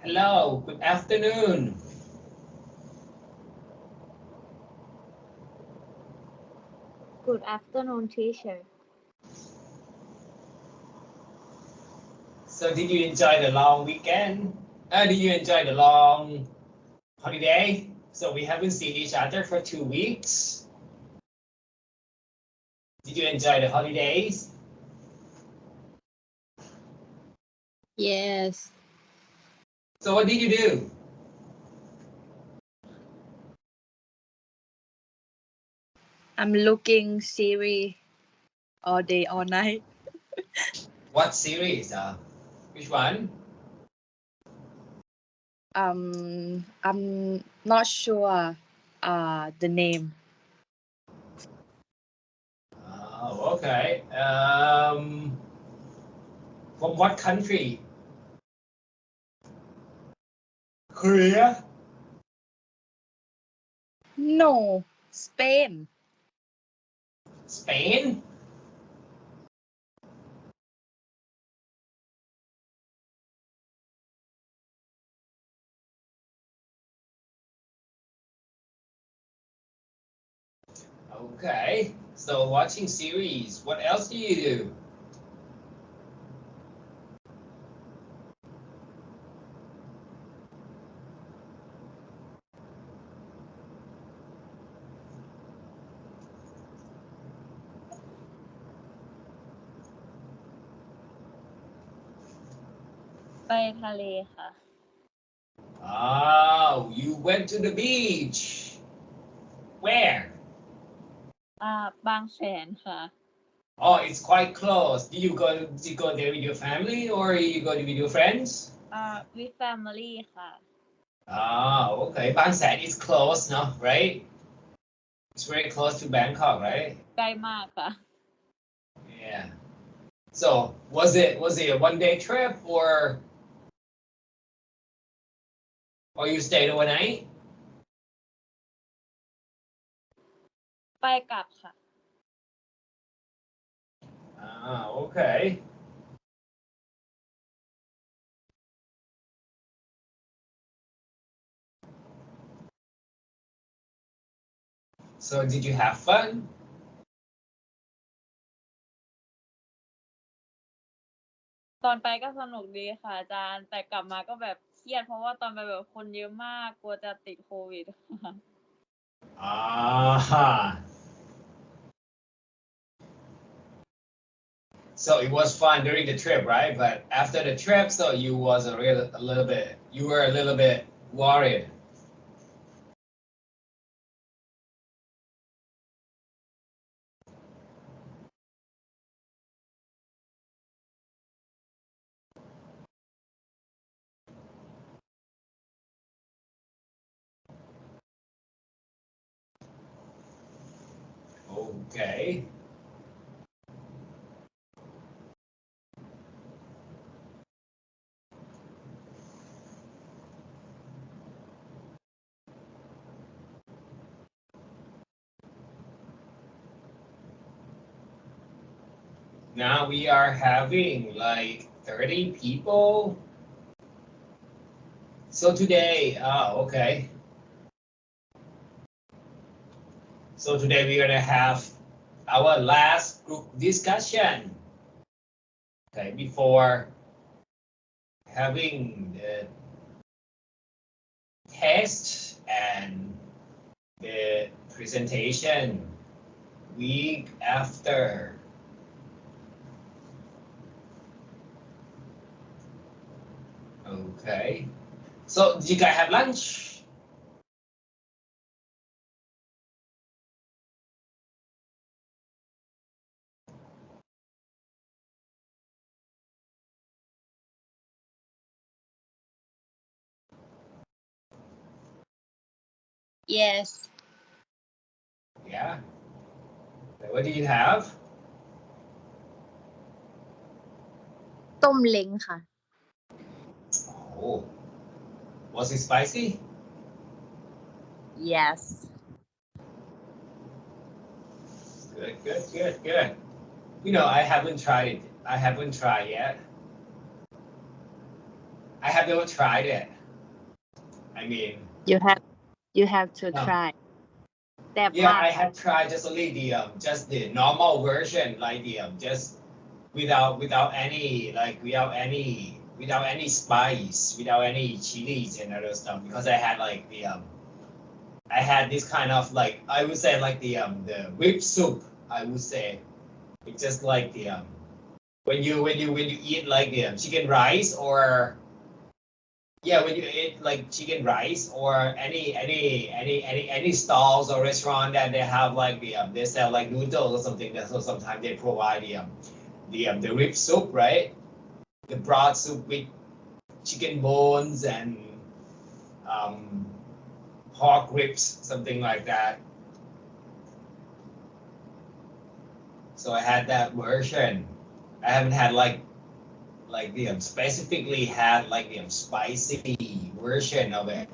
Hello, good afternoon. Good afternoon, teacher. So did you enjoy the long weekend? Did you enjoy the long holiday? So we haven't seen each other for 2 weeks. Did you enjoy the holidays? Yes. So what did you do? I'm looking series all day, all night. What series? Which one? I'm not sure the name. Oh, okay. From what country? Korea? No, Spain. Spain? Okay. So watching series. What else do you do? ไปทะเลค่ะ Oh, you went to the beach. Where? บางแสนค่ะ Oh, it's quite close. Did you go there with your family or you go with your friends? with family ค่ะ Okay. Bang San is close, no? Right? It's very close to Bangkok, right? ใกล้มากค่ะ Yeah. So was it a 1 day trip or you stayed overnight? ไปกลับค่ะ Okay. So did you have fun? ตอนไปก็สนุกดีค่ะอาจารย์ แต่กลับมาก็แบบเครียดเพราะว่าตอนไปแบบคนเยอะมากกลัวจะติดโควิด Ah. So it was fun during the trip, right? But after the trip, so you were a little bit worried. Okay. Now we are having like 30 people. So today, okay. So today we're gonna have our last group discussion. Okay, before having the test and the presentation week after. Okay. So did you guys have lunch? Yes. Yeah. What did you have? ต้มเล้งค่ะ Oh. Was it spicy? Yes. Good. You know, I haven't tried it. I haven't tried yet. I have never tried it. I mean, You have to try. Yeah, I have tried just only just the normal version, like just without any spice, without any chilies and other stuff, because I had like I had this kind of like, I would say like the whipped soup. I would say it's just like the when you eat like the chicken rice, or yeah, when you eat like chicken rice or any stalls or restaurant that they have like the they sell like noodles or something. That so sometimes they provide the rib soup, right? The broth soup with chicken bones and um, pork ribs, something like that. So I had that version. I haven't had like the specifically had like the spicy version of it.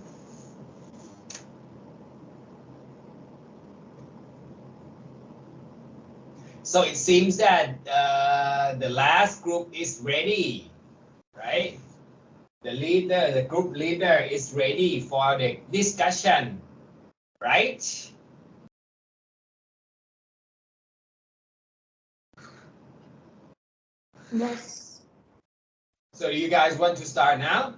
So it seems that the last group is ready, right? The group leader is ready for the discussion, right? Yes. So you guys want to start now?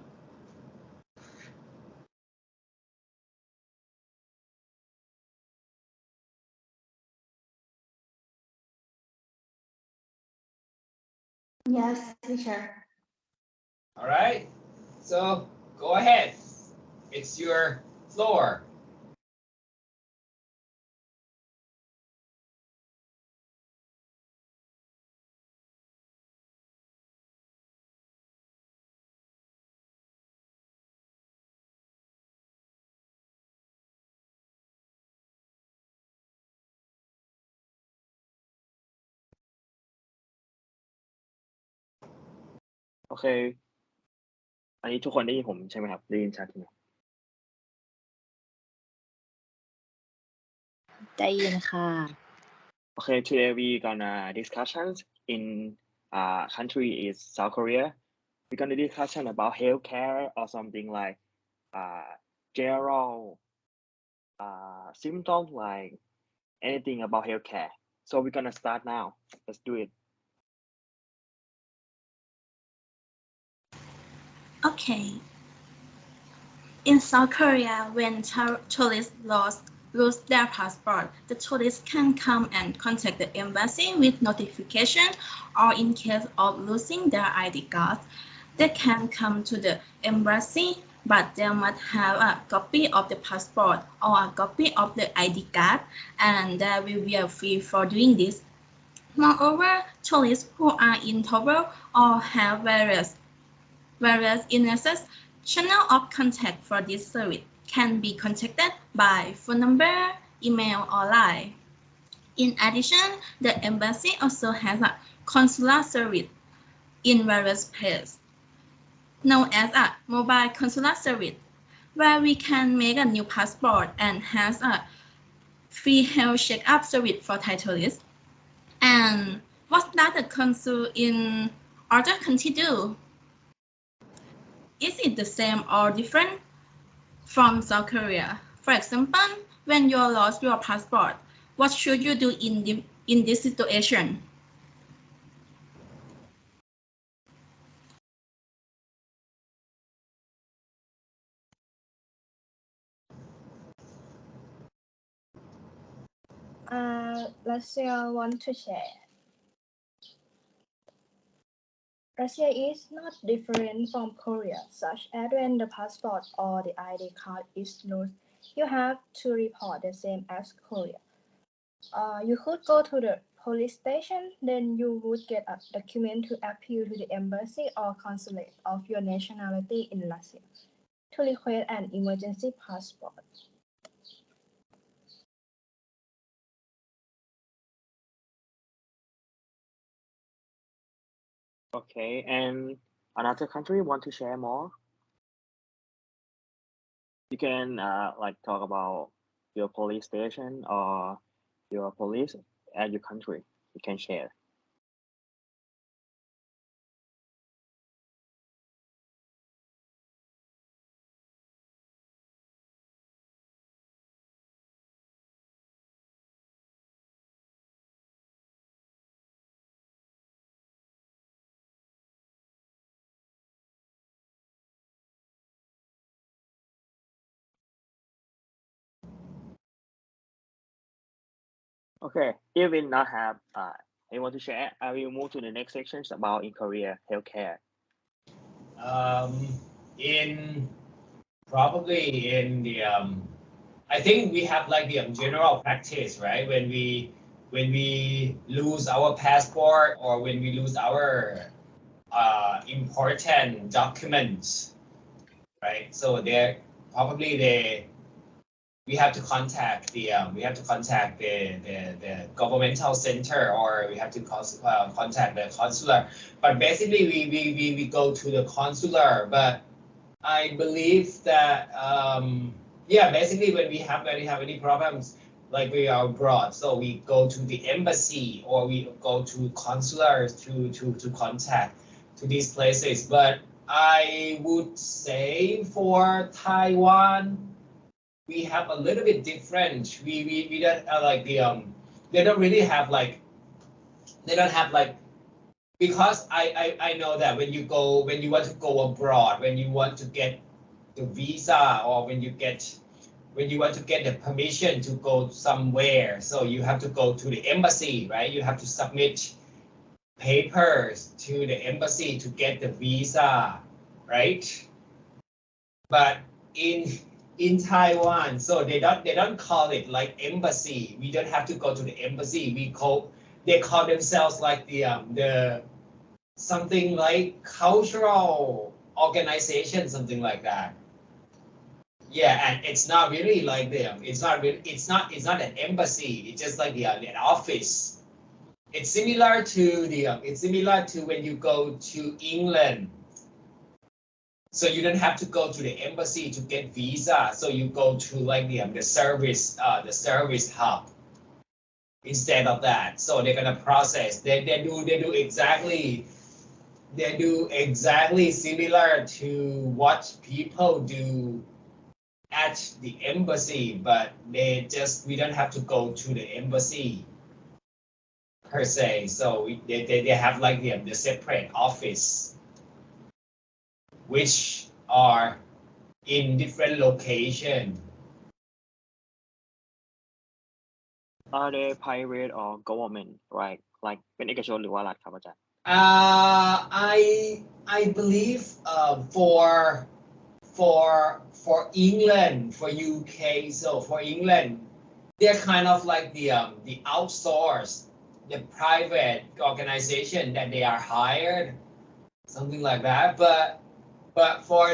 Yes, teacher. All right. So go ahead. It's your floor. Okay. อันนี้ทุกคนได้ยินผมใช่ไหมครับได้ยินชัดไหม ได้ยินค่ะ Okay, today we gonna discussions in country is South Korea. We're gonna discussion about healthcare or something like general symptoms like anything about healthcare. So we're gonna start now. Let's do it. Okay. In South Korea, when tourists lose their passport, the tourists can come and contact the embassy with notification, or in case of losing their ID cards, they can come to the embassy, but they must have a copy of the passport or a copy of the ID card, and they will be a fee for doing this. Moreover, tourists who are in trouble or have various illnesses, channel of contact for this service can be contacted by phone number, email, or line. In addition, the embassy also has a consular service in various places, known as a mobile consular service, where we can make a new passport and has a free health checkup service for Thai tourists. And what does the consul in other country do? Is it the same or different from South Korea? For example, when you lost your passport, what should you do in this situation? Russia want to share. Russia is not different from Korea, such as when the passport or the ID card is lost, you have to report the same as Korea. You could go to the police station, then you would get a document to appeal to the embassy or consulate of your nationality in Russia to request an emergency passport. Okay, and another country want to share more? You can like talk about your police station or your police at your country. You can share. Okay, if we not have anyone to share, I will move to the next sections about in Korea healthcare. In probably in the I think we have like the general practice, right? When we lose our passport or when we lose our important documents, right? So there probably we have to contact the governmental center, or we have to contact the consular. But basically we go to the consular. But I believe that yeah, basically when we have any problems, like we are abroad, so we go to the embassy or we go to consular to contact to these places. But I would say for Taiwan, we have a little bit different. We don't like the they don't really have like, they don't have like, because I know that when you want to go abroad, when you want to get the visa, or when you want to get the permission to go somewhere, so you have to go to the embassy, right? You have to submit papers to the embassy to get the visa, right? But in Taiwan, so they don't call it like embassy. We don't have to go to the embassy. They call themselves like the something like cultural organization, something like that. Yeah, and it's not really like it's not an embassy. It's just like an office. It's similar to when you go to England. So you don't have to go to the embassy to get visa. So you go to like the service hub instead of that. So they're gonna process. They do exactly similar to what people do at the embassy, but we don't have to go to the embassy per se. So they have like the separate office, which are in different location. Are they private or government, right? Like เป็นเอกชนหรือว่ารัฐครับอาจารย์ I believe for England, for UK, so for England, they're kind of like the outsource, the private organization that they are hired, something like that. But for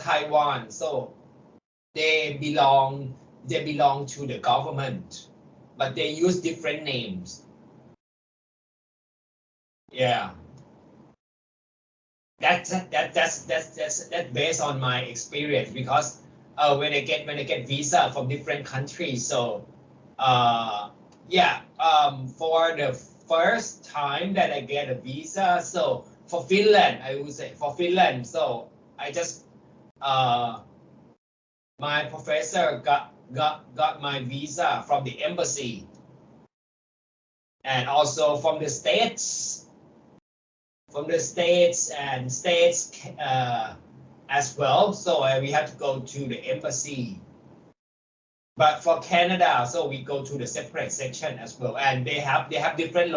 Taiwan, so they belong to the government, but they use different names. Yeah. That's based on my experience, because when I get visa from different countries, so yeah, for the first time that I get a visa, so for Finland, I would say for Finland, so I just my professor got my visa from the embassy, and also from the states. And states as well, so we have to go to the embassy. But for Canada, so we go to the separate section as well, and they have different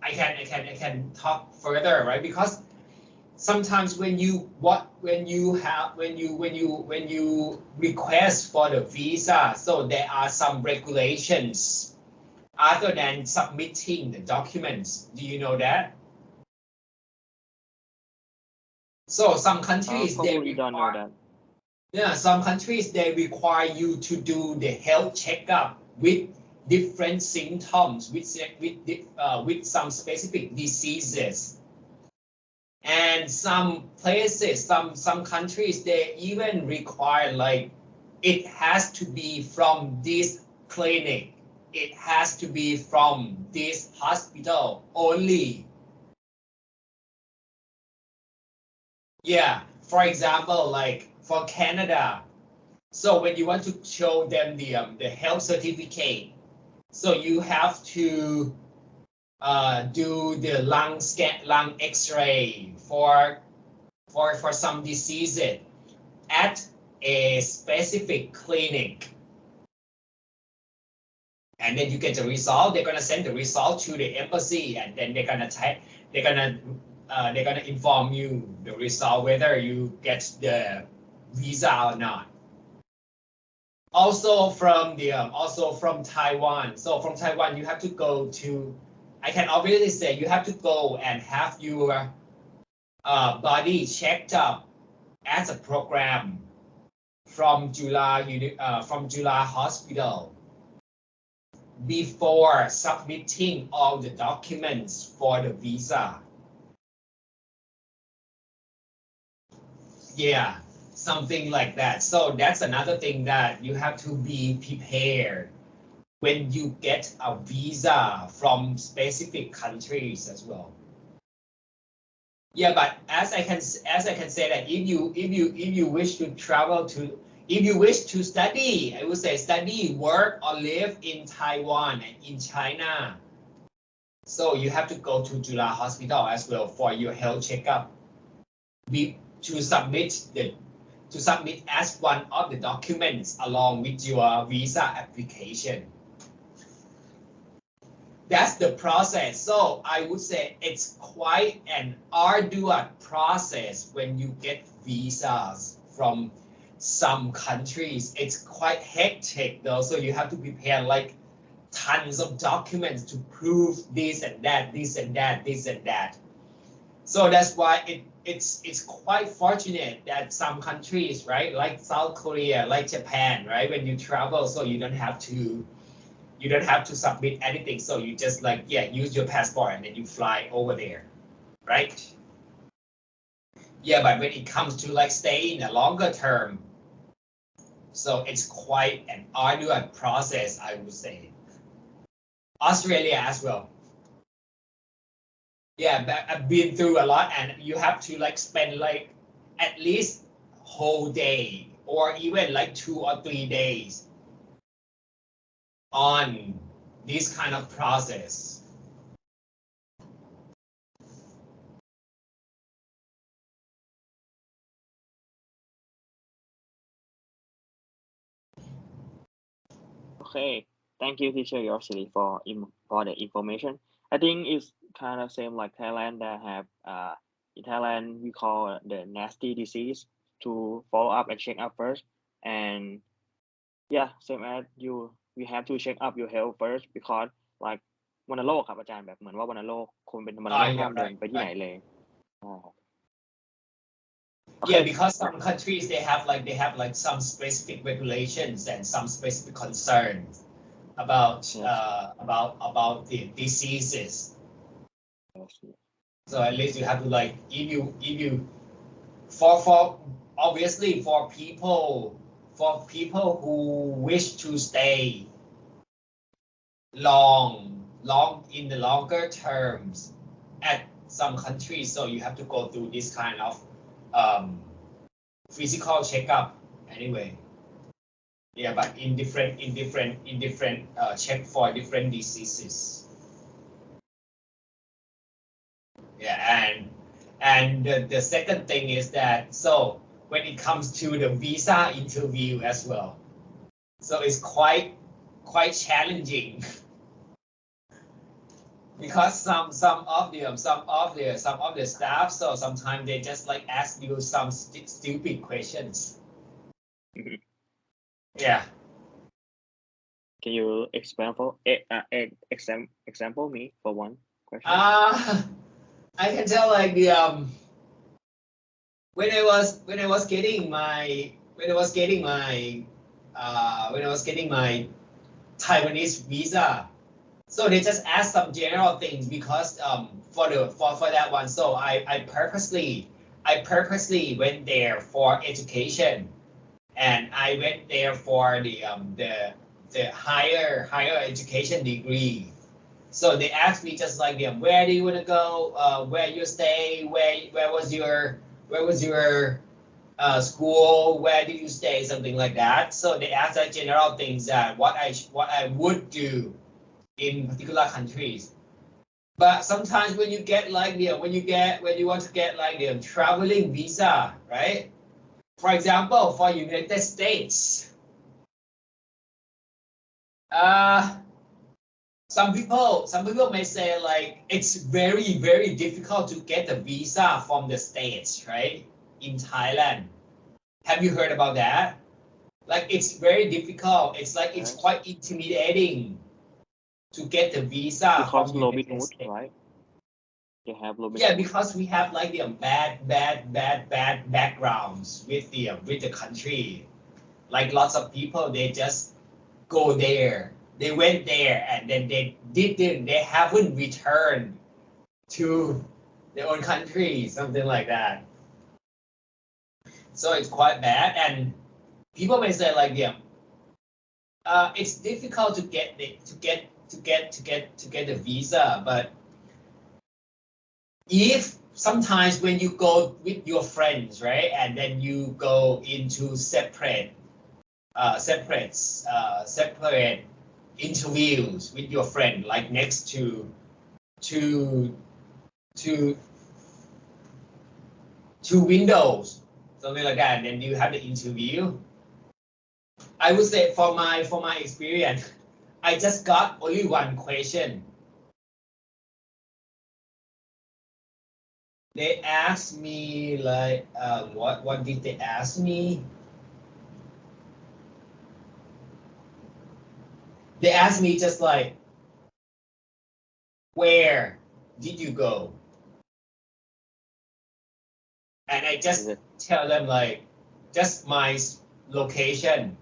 I can talk further, right? Because sometimes when you request for the visa, so there are some regulations other than submitting the documents. Do you know that? So some countries probably don't know that. Yeah, some countries they require you to do the health checkup with different symptoms, with some specific diseases. And some places, some countries, they even require like it has to be from this clinic. It has to be from this hospital only. Yeah, for example, like for Canada, so when you want to show them the health certificate, so you have to do the lung X-ray for some diseases a specific clinic. And then you get the result. They're gonna send the result to the embassy, and then they're gonna inform you the result whether you get the visa or not. Also from Taiwan. So from Taiwan, you have to go to. I can obviously say you have to go and have your body checked up as a program from July Hospital before submitting all the documents for the visa. Yeah, something like that. So that's another thing that you have to be prepared when you get a visa from specific countries as well. Yeah, but as I can say that if you wish to travel to, if you wish to study, I would say study, work, or live in Taiwan and in China. So you have to go to July Hospital as well for your health checkup. To submit as one of the documents along with your visa application. That's the process. So I would say it's quite an arduous process when you get visas from some countries. It's quite hectic though. So you have to prepare like tons of documents to prove this and that, this and that, this and that. So that's why it's quite fortunate that some countries, right, like South Korea, like Japan, right, when you travel, so you don't have to submit anything. So you just like, yeah, use your passport and then you fly over there, right? Yeah, but when it comes to like staying a longer term, so it's quite an arduous process, I would say. Australia as well. Yeah, but I've been through a lot, and you have to like spend like at least whole day or even like 2 or 3 days on this kind of process. Okay, thank you, teacher Yoshili, for the information. I think it's kind of same like Thailand that have in Thailand we call the nasty disease to follow up and check up first, and yeah, same as you, we have to check up your health first because like วัณโรคครับอาจารย์แบบเหมือนว่าวัณโรคคนเป็นวัณโรคห้ามเดินไปที่ไหนเลย Yeah, because some countries they have like some specific regulations and some specific concerns about the diseases. So at least you have to like if you for obviously for people who wish to stay long in the longer terms at some countries, so you have to go through this kind of physical checkup anyway. Yeah, but in different check for different diseases. Yeah, and the second thing is that so when it comes to the visa interview as well, so it's quite challenging. Because some of the staff, so sometimes they just like ask you some stupid questions. Yeah. Can you example me for one question? I can tell like the when I was getting my Taiwanese visa. So they just ask some general things because for that one. So I purposely went there for education, and I went there for the higher education degree. So they asked me just like where do you want to go, where you stay, where was your school, where did you stay, something like that. So they asked like general things that what I would do in particular countries. But sometimes when you get like when you want to get like the traveling visa, right? for example, for United States, some people may say like it's very difficult to get a visa from the States, right? In Thailand. Have you heard about that? Like it's very difficult. It's like it's quite intimidating to get the visa because from Robin United Hood, States. right? They have Robin Yeah, Hood. because we have like the bad backgrounds with the country. Like lots of people, they just go there. They went there and then they haven't returned to their own country, something like that. So it's quite bad, and people may say like, yeah, it's difficult to get the visa, but if sometimes when you go with your friends, right, and then you go into separate interviews with your friend, like next to windows, something like that, and then you have the interview. I would say for my experience, I just got only one question. They asked me like, what did they ask me? They asked me just like, where did you go? And I just tell them like, just my location.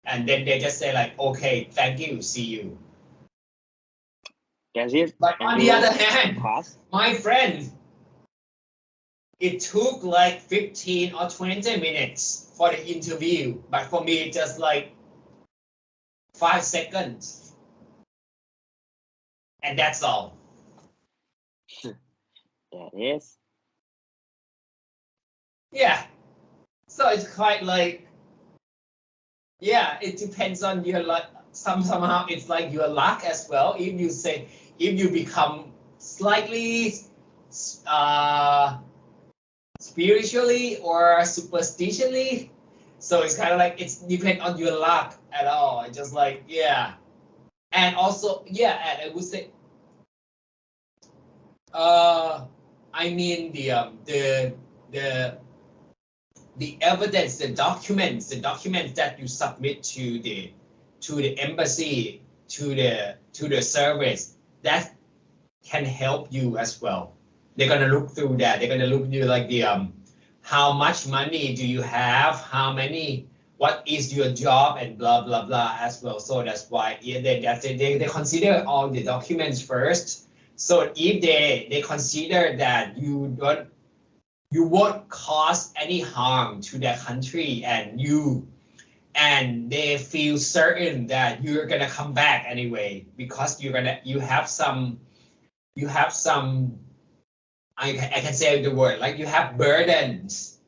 And then they just say like, okay, thank you, see you. That's it. But And on you the other hand, pass. my friend, it took like 15 or 20 minutes for the interview. But for me, just like 5 seconds. And that's all. That is. Yeah. So it's quite like, yeah, it depends on your luck. Somehow it's like your luck as well. If you become slightly spiritually or superstitiously, so it's kind of like it's depends on your luck at all. It's just like, yeah. And also, yeah, and I would say, I mean the evidence, the documents that you submit to the embassy, to the service, that can help you as well. They're gonna look through that. They're gonna look into like the how much money do you have, what is your job, and blah blah blah as well. So that's why, yeah, they consider all the documents first. So if they consider that you won't cause any harm to their country, and they feel certain that you're gonna come back anyway, because you have some I can say the word, like you have burdens,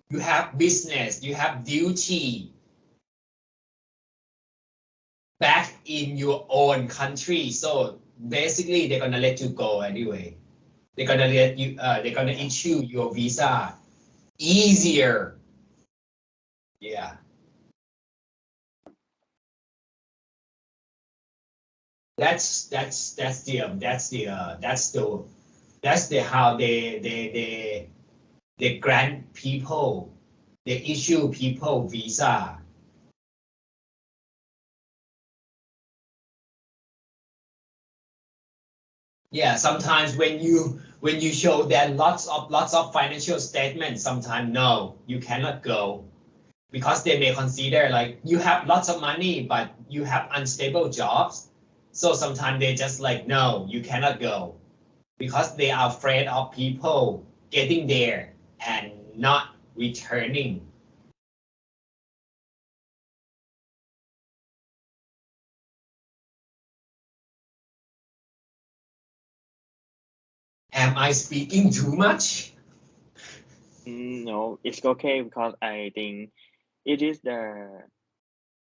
you have business, you have duty back in your own country. So basically they're gonna let you go anyway. They're gonna issue your visa easier. Yeah. That's the how they grant people, they issue people visa. Yeah, sometimes when you show them lots of financial statements, sometimes no, you cannot go, because they may consider like you have lots of money but you have unstable jobs. So sometimes they just like, no, you cannot go, because they are afraid of people getting there and not returning. Am I speaking too much? No, it's okay because I think it is the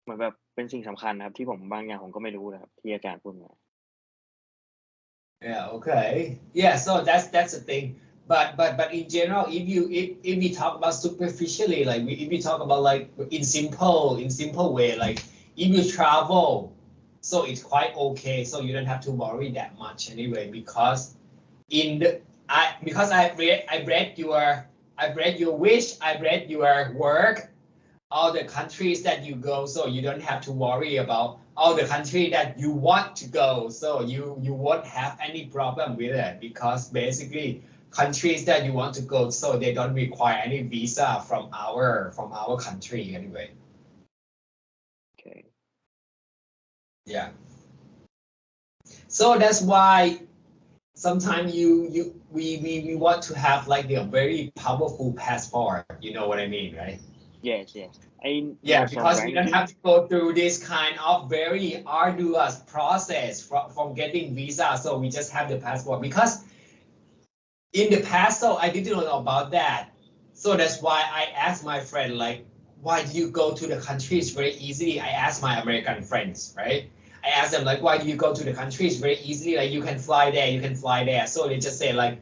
เหมือนแบบเป็นสิ่งสำคัญนะครับที่ผมบางอย่างผมก็ไม่รู้นะครับที่อาจารย์พูดมา Yeah, okay. Yeah, so that's the thing. but in general, if we talk about superficially, like if we talk about like in simple way, like if you travel, so it's quite okay. So you don't have to worry that much anyway, because because I've read your wish, I've read your work, all the countries that you go, so you don't have to worry about all the country that you want to go. So you won't have any problem with it, because basically countries that you want to go, so they don't require any visa from our country anyway. Okay. Yeah. So that's why sometimes we want to have like a very powerful passport. You know what I mean, right? Yes, yes. I Yeah, know some because we don't ranking. have to go through this kind of very arduous process from getting visa. So we just have the passport, because in the past, so I didn't know about that. So that's why I asked my friend, like, why do you go to the countries very easily? I asked my American friends, right? I asked them, like, why do you go to the countries very easily? Like, you can fly there, you can fly there. So they just say, like,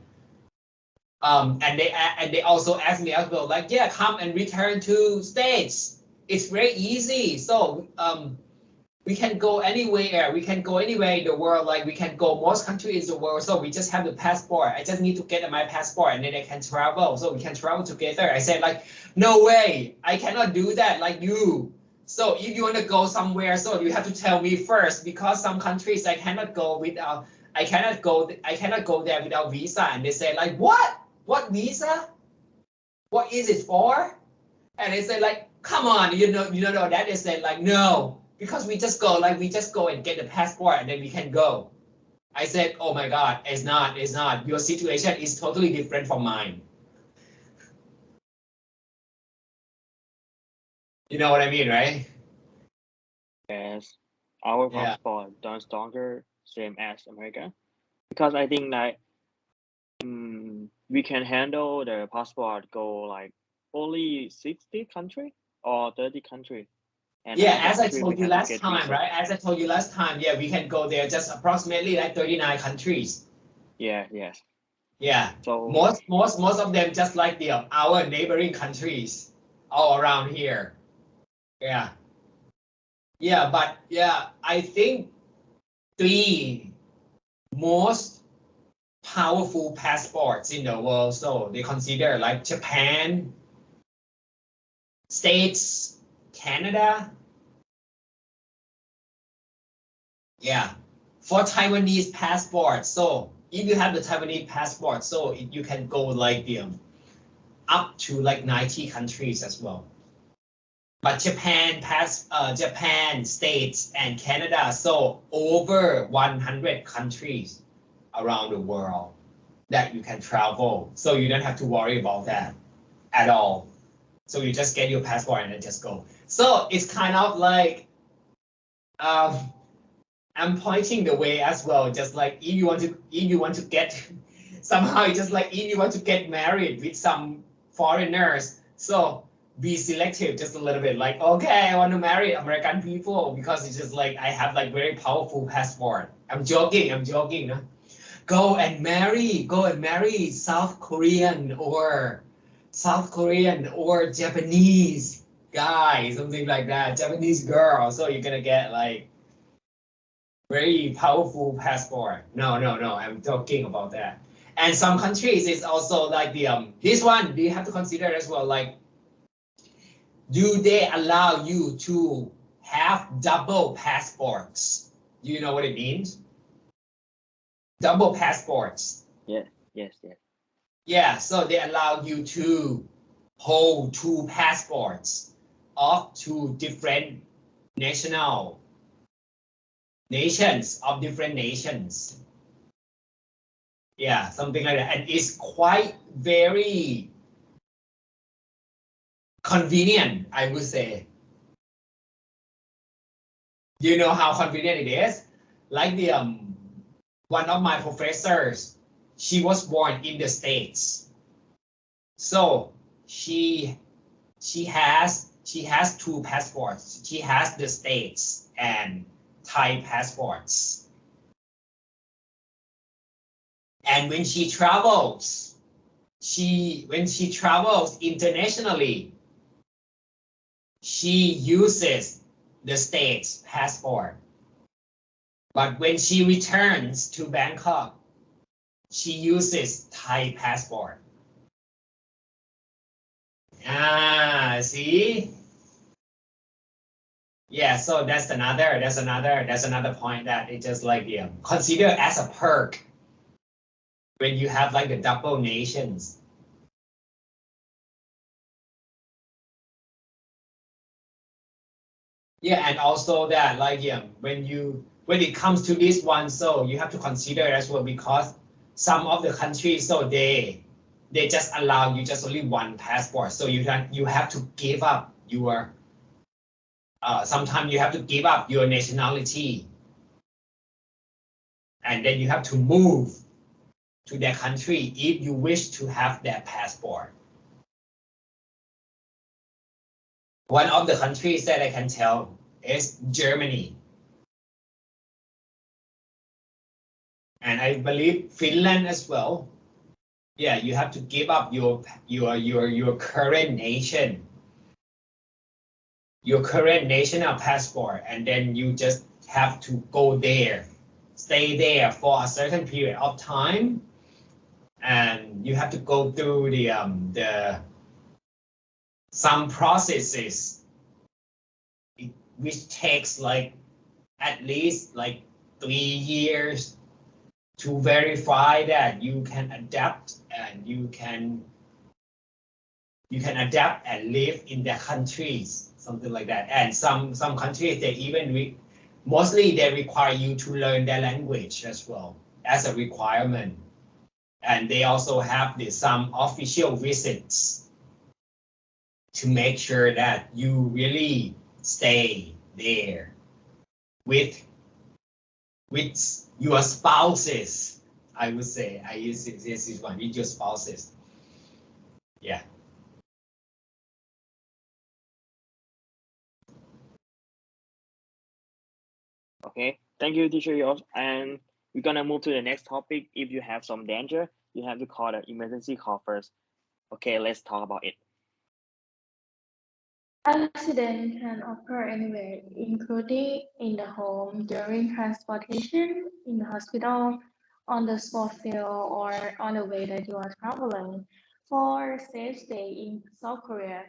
and they also asked me as well, like, yeah, come and return to States. It's very easy. So we can go anywhere. We can go anywhere in the world. Like, we can go most countries in the world. So we just have the passport. I just need to get my passport, and then I can travel. So we can travel together. I said, like, no way, I cannot do that like you. So if you want to go somewhere, so you have to tell me first, because some countries I cannot go without. I cannot go there without visa. And they say, like, what? What visa? What is it for? And they say, like, come on, you don't know that. They say, like, no, because we just go and get the passport, and then we can go. I said, oh my God, it's not. Your situation is totally different from mine. You know what I mean, right? Yes, our Yeah. passport don't stronger same as America, because I think like we can handle the passport go like only 60 country or 30 country. And Yeah, another as I country told we you have to last get time, visa. right? As I told you last time, yeah, we can go there just approximately like 39 countries. Yeah, yes. Yeah, So most of them just like our neighboring countries all around here. Yeah. Yeah, but yeah, I think three most powerful passports in the world. So they consider like Japan, States, Canada. Yeah, for Taiwanese passport. So if you have the Taiwanese passport, so you can go like up to like 90 countries as well. But Japan, States, and Canada, so over 100 countries around the world that you can travel. So you don't have to worry about that at all. So you just get your passport and then just go. So it's kind of like I'm pointing the way as well. Just like if you want to get somehow, it's just like if you want to get married with some foreigners, so be selective just a little bit. Like, okay, I want to marry American people because it's just like I have like very powerful passport. I'm joking. No? Go and marry South Korean or Japanese guy, something like that, Japanese girl. So you're gonna get like very powerful passport. No, I'm talking about that. And some countries is also like this one, you have to consider as well, like, do they allow you to have double passports? Do you know what it means? Double passports. yeah, yes. Yeah, so they allow you to hold two passports of two different nations of different nations. Yeah, something like that. And it's quite very convenient, I would say. Do you know how convenient it is? Like one of my professors, she was born in the States. So she has two passports. She has the States and Thai passports. And when she travels, when she travels internationally, she uses the state's passport. But when she returns to Bangkok, she uses Thai passport. See? Yeah, so that's another point that it just like consider as a perk when you have like the double nations. Yeah, and also that like when it comes to this one, so you have to consider as well, because some of the countries, so they just allow you just only one passport, so you have to give up your sometimes you have to give up your nationality, and then you have to move to their country if you wish to have their passport. One of the countries that I can tell is Germany. And I believe Finland as well. Yeah, you have to give up your current nation, your current national passport, and then you just have to go there, stay there for a certain period of time, and you have to go through the some processes, which takes like at least like 3 years to verify that you can adapt and you can adapt and live in their countries, something like that. And some countries, they even mostly they require you to learn their language as well as a requirement. And they also have some official visits to make sure that you really stay there with your spouses. I would say I use this one with your spouses. Yeah. Okay, thank you, teacher Yosh. And we're gonna move to the next topic. If you have some danger, you have to call the emergency call first. Okay, let's talk about it. Accident can occur anywhere, including in the home, during transportation, in the hospital, on the sports field, or on the way that you are traveling. For safe stay in South Korea,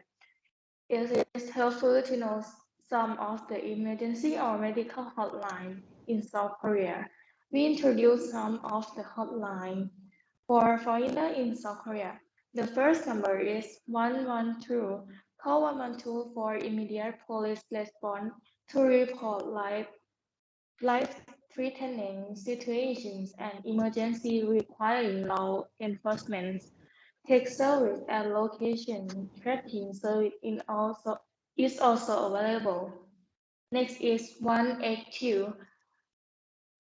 it is helpful to know some of the emergency or medical hotline in South Korea. We introduce some of the hotline for foreigner in South Korea. The first number is 112. Call 112 for immediate police response to report life-threatening situations and emergency requiring law enforcement. Take service and location tracking service is also available. Next is 182.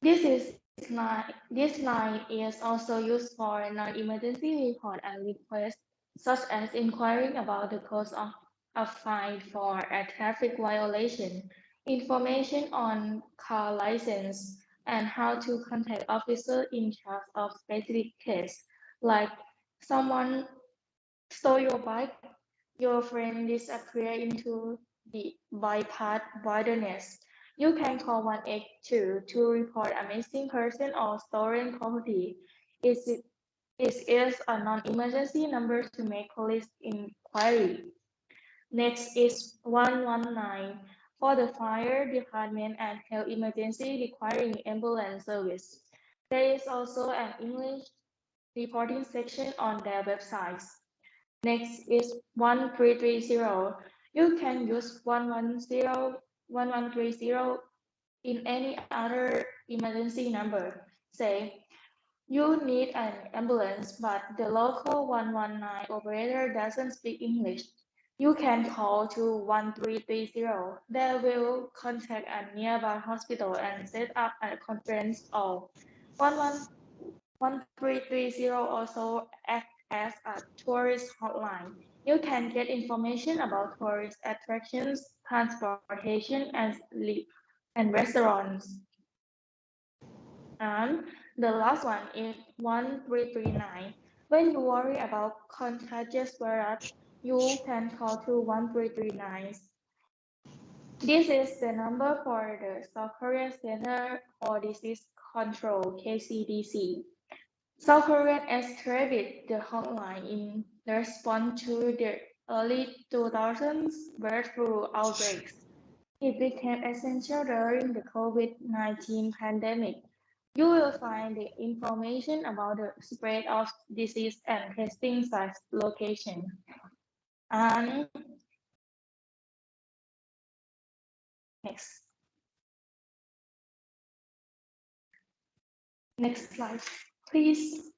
This line is also used for non-emergency report and requests, such as inquiring about the cause of a fine for a traffic violation, information on car license, and how to contact officer in charge of specific case, like someone stole your bike, your friend disappeared into the bypass wilderness. You can call 182 to report a missing person or stolen property. It is a non-emergency number to make police inquiry. Next is 119 for the fire department and health emergency requiring ambulance service. There is also an English reporting section on their websites. Next is 1330. You can use 110, 1130 in any other emergency number. Say, you need an ambulance, but the local 119 operator doesn't speak English. You can call to 1330. They will contact a nearby hospital and set up a conference call. 1330 also acts as a tourist hotline. You can get information about tourist attractions, transportation, and restaurants. And the last one is 1339. When you worry about contagious virus, you can call to 1339. This is the number for the South Korea Center for Disease Control (KCDC). South Korea established the hotline in response to the early 2000s bird flu outbreaks. It became essential during the COVID-19 pandemic. You will find the information about the spread of disease and testing site location. And next. Next slide, please.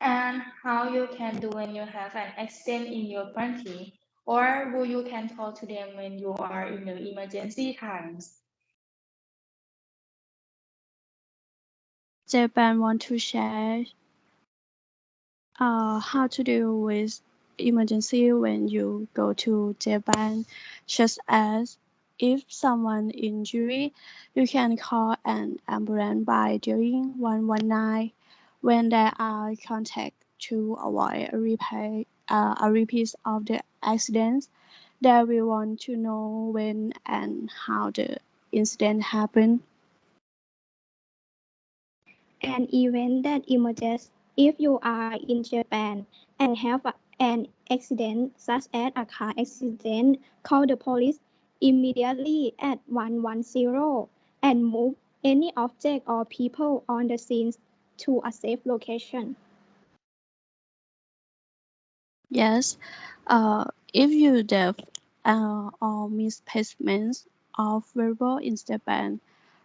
And how you can do when you have an accident in your country, or who you can call to them when you are in the emergency times. Japan want to share how to deal with emergency when you go to Japan, just as if someone injury, you can call an ambulance by dialing 119 when there are contact to avoid a repeat of the accident. They will want to know when and how the incident happened. An event that emerges if you are in Japan and have an accident, such as a car accident, call the police immediately at 110 and move any object or people on the scene to a safe location. Yes, if you deaf or misplacement of verbal in Japan,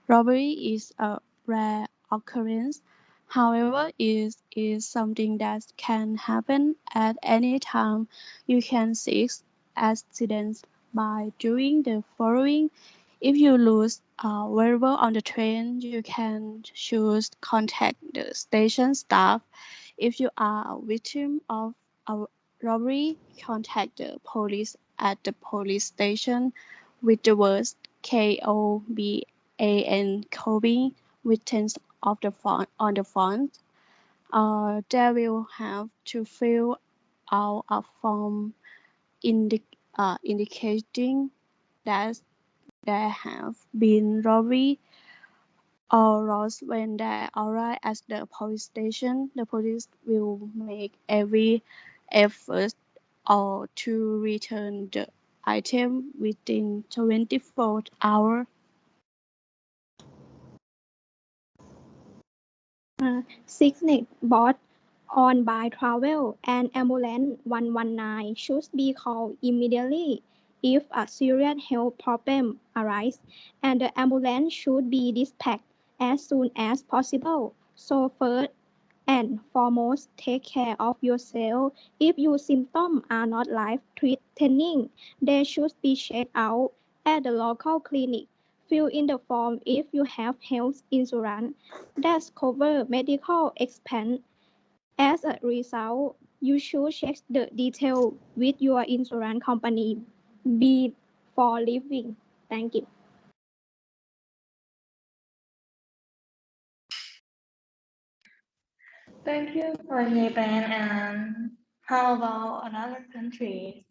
robbery is a rare occurrence. However, it is something that can happen at any time. You can seek accidents by doing the following. If you lose a verbal on the train, you can choose contact the station staff. If you are a victim of a robbery, contact the police at the police station with the words KOBAN Kobe with tens of the font on the font. They will have to fill out a form indicating that there have been robbery or lost when they arrive at the police station. The police will make every effort to return the item within 24 hours. Sickness bought on by travel and ambulance 119 should be called immediately if a serious health problem arises, and the ambulance should be dispatched as soon as possible. So first and foremost, take care of yourself. If your symptoms are not life-threatening, they should be checked out at the local clinic. Fill in the form if you have health insurance that covers medical expense. As a result, you should check the details with your insurance company before leaving. Thank you. Thank you for Japan. And how about another country?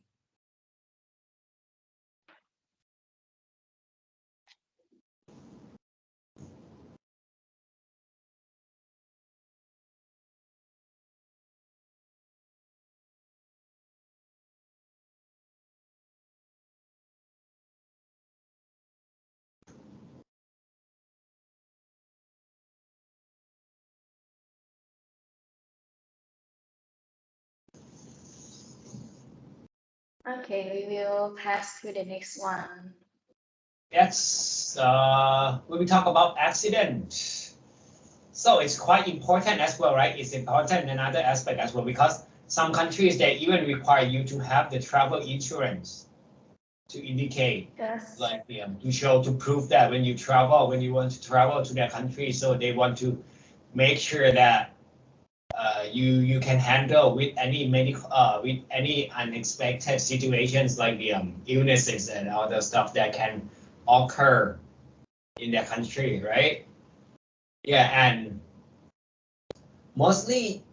Okay, we will pass to the next one. Yes, when we talk about accident, so it's quite important as well, right? It's important in another aspect as well, because some countries, they even require you to have the travel insurance to indicate, Yes. like to show, to prove that when you travel, when you want to travel to their country, so they want to make sure that you can handle with any medical with any unexpected situations, like the illnesses and other stuff that can occur in their country, right? Yeah, and mostly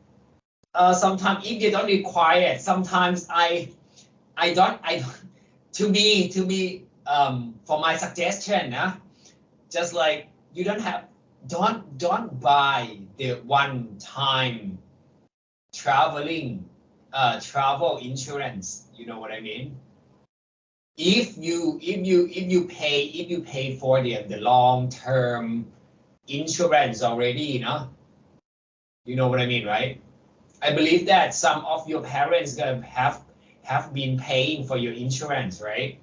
Sometimes if they don't require it, sometimes I don't, to me, for my suggestion, just like you don't buy the one time traveling, travel insurance. You know what I mean? If you pay for the long term insurance already, you know what I mean, right? I believe that some of your parents have been paying for your insurance, right?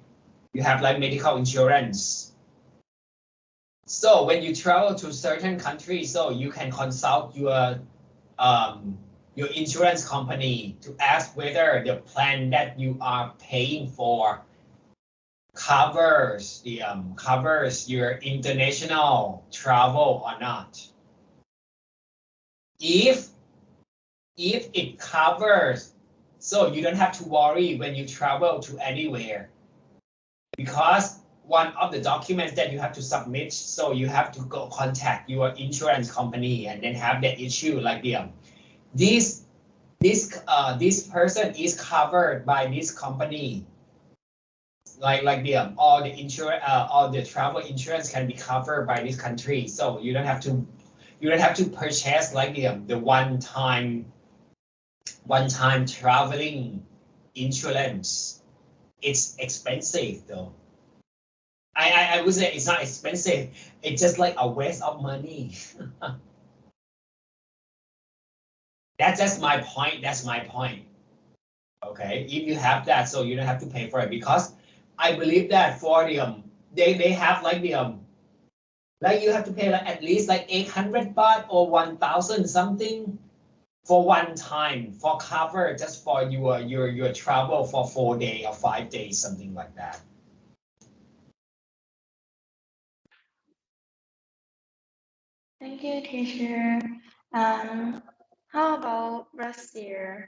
You have like medical insurance. So when you travel to certain countries, so you can consult your insurance company to ask whether the plan that you are paying for covers your international travel or not. If it covers, so you don't have to worry when you travel to anywhere, because one of the documents that you have to submit, so you have to go contact your insurance company and then have that issue like this person is covered by this company, like all the insurance, all the travel insurance can be covered by this country, so you don't have to purchase like the one time traveling insurance. It's expensive though. I would say it's not expensive. It's just like a waste of money. That's just my point. That's my point. Okay, if you have that, so you don't have to pay for it, because I believe that for the they have like like you have to pay like at least like 800 baht or 1,000 something for one time for cover, just for your travel for 4 days or 5 days, something like that. Thank you, teacher. How about Russia?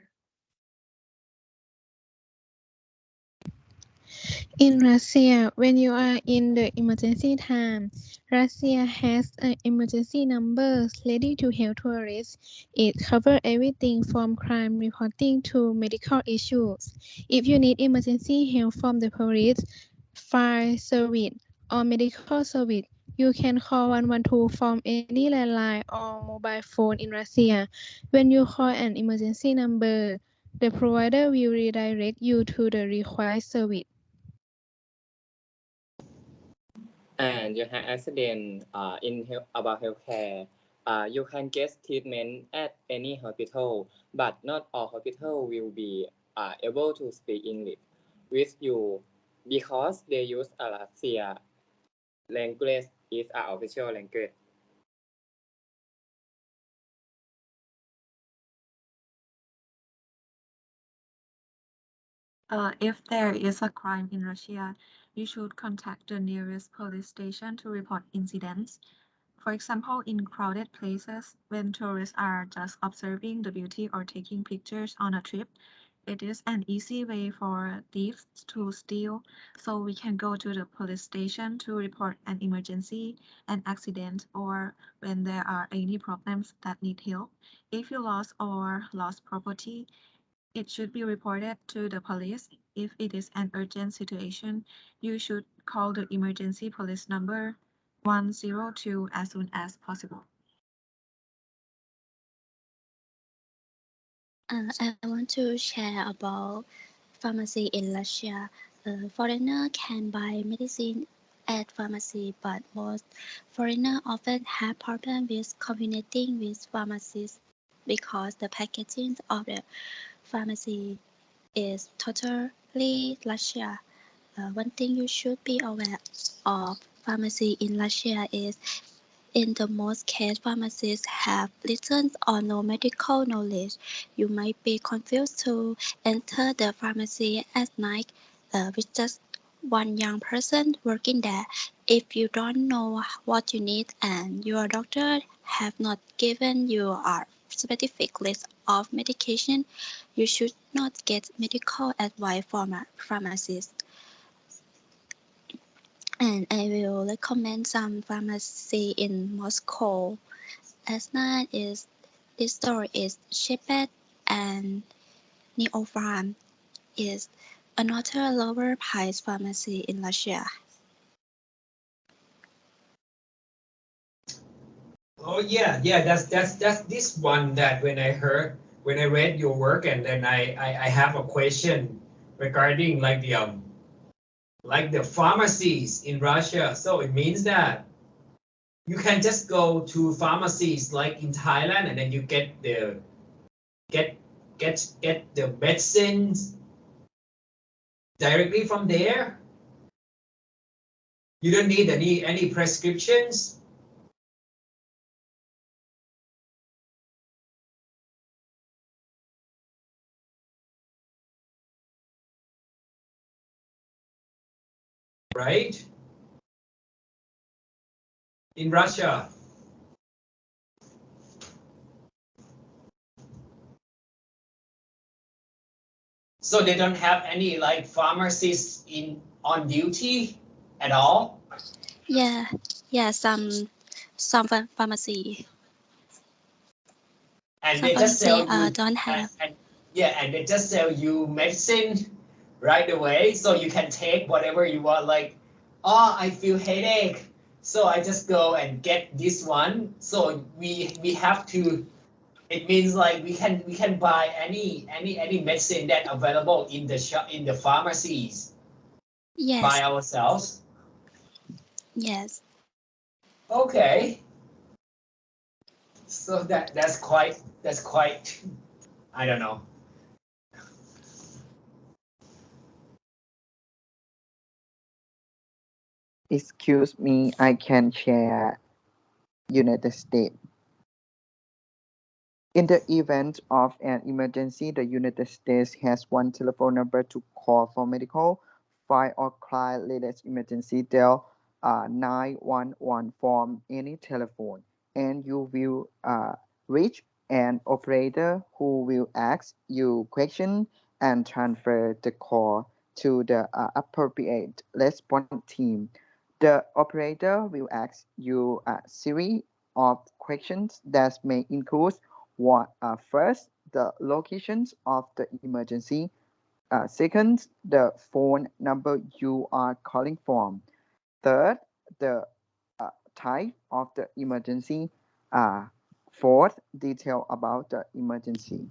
In Russia, when you are in the emergency time, Russia has an emergency number ready to help tourists. It covers everything from crime reporting to medical issues. If you need emergency help from the police, fire service, or medical service, you can call 112 from any landline or mobile phone in Russia. When you call an emergency number, the provider will redirect you to the required service. And you have accident in about healthcare, you can get treatment at any hospital, but not all hospital will be able to speak English with you because they use Russia language is our official language. If there is a crime in Russia, you should contact the nearest police station to report incidents. For example, in crowded places, when tourists are just observing the beauty or taking pictures on a trip, it is an easy way for thieves to steal. So we can go to the police station to report an emergency, an accident, or when there are any problems that need help. If you lost property, it should be reported to the police. If it is an urgent situation, you should call the emergency police number 102 as soon as possible. I want to share about pharmacy in Russia. Foreigner can buy medicine at pharmacy, but most foreigners often have problems with communicating with pharmacists because the packaging of the pharmacy is totally Russia. One thing you should be aware of pharmacy in Russia is in the most cases, pharmacists have little or no medical knowledge. You might be confused to enter the pharmacy at night with just one young person working there. If you don't know what you need and your doctor have not given you a specific list of medication, you should not get medical advice from a pharmacist. And I will recommend some pharmacy in Moscow. Asna is this store is cheapest and Neopharm is another lower price pharmacy in Russia. Oh yeah, that's this one that when I read your work and then I have a question regarding like the pharmacies in Russia. So it means that you can just go to pharmacies like in Thailand and then you get the medicines directly from there. You don't need any prescriptions. Right? In Russia. So they don't have any like pharmacists on duty at all? Yeah, some pharmacy. And Some they just pharmacy sell you don't have. and they just sell you medicine right away, so you can take whatever you want. Like, oh, I feel headache, so I just go and get this one. So we have to. It means like we can buy any medicine that available in the shop in the pharmacies Yes, by ourselves. yes. Okay. So that's quite I don't know. Excuse me, I can share United States. In the event of an emergency, the United States has one telephone number to call for medical, fire, or client-related emergency. Dial 911 from any telephone, and you will reach an operator who will ask you questions and transfer the call to the appropriate response team. The operator will ask you a series of questions that may include first, the locations of the emergency. Second, the phone number you are calling from. Third, the type of the emergency. Fourth, detail about the emergency.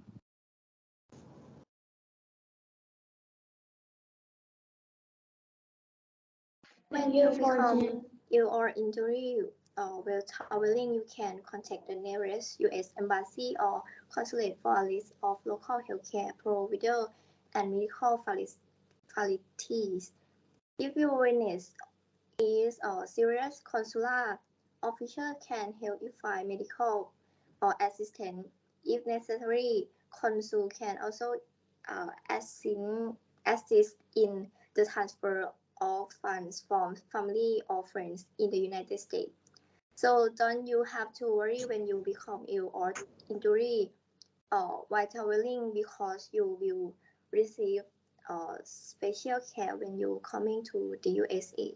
When you become ill or injury while traveling, you can contact the nearest U.S. Embassy or consulate for a list of local healthcare providers and medical facilities. If your illness is serious, consular official can help you find medical or assistance. If necessary, consul can also assist in the transfer of funds from family or friends in the United States. So don't you have to worry when you become ill or injury while traveling, because you will receive special care when you coming to the USA.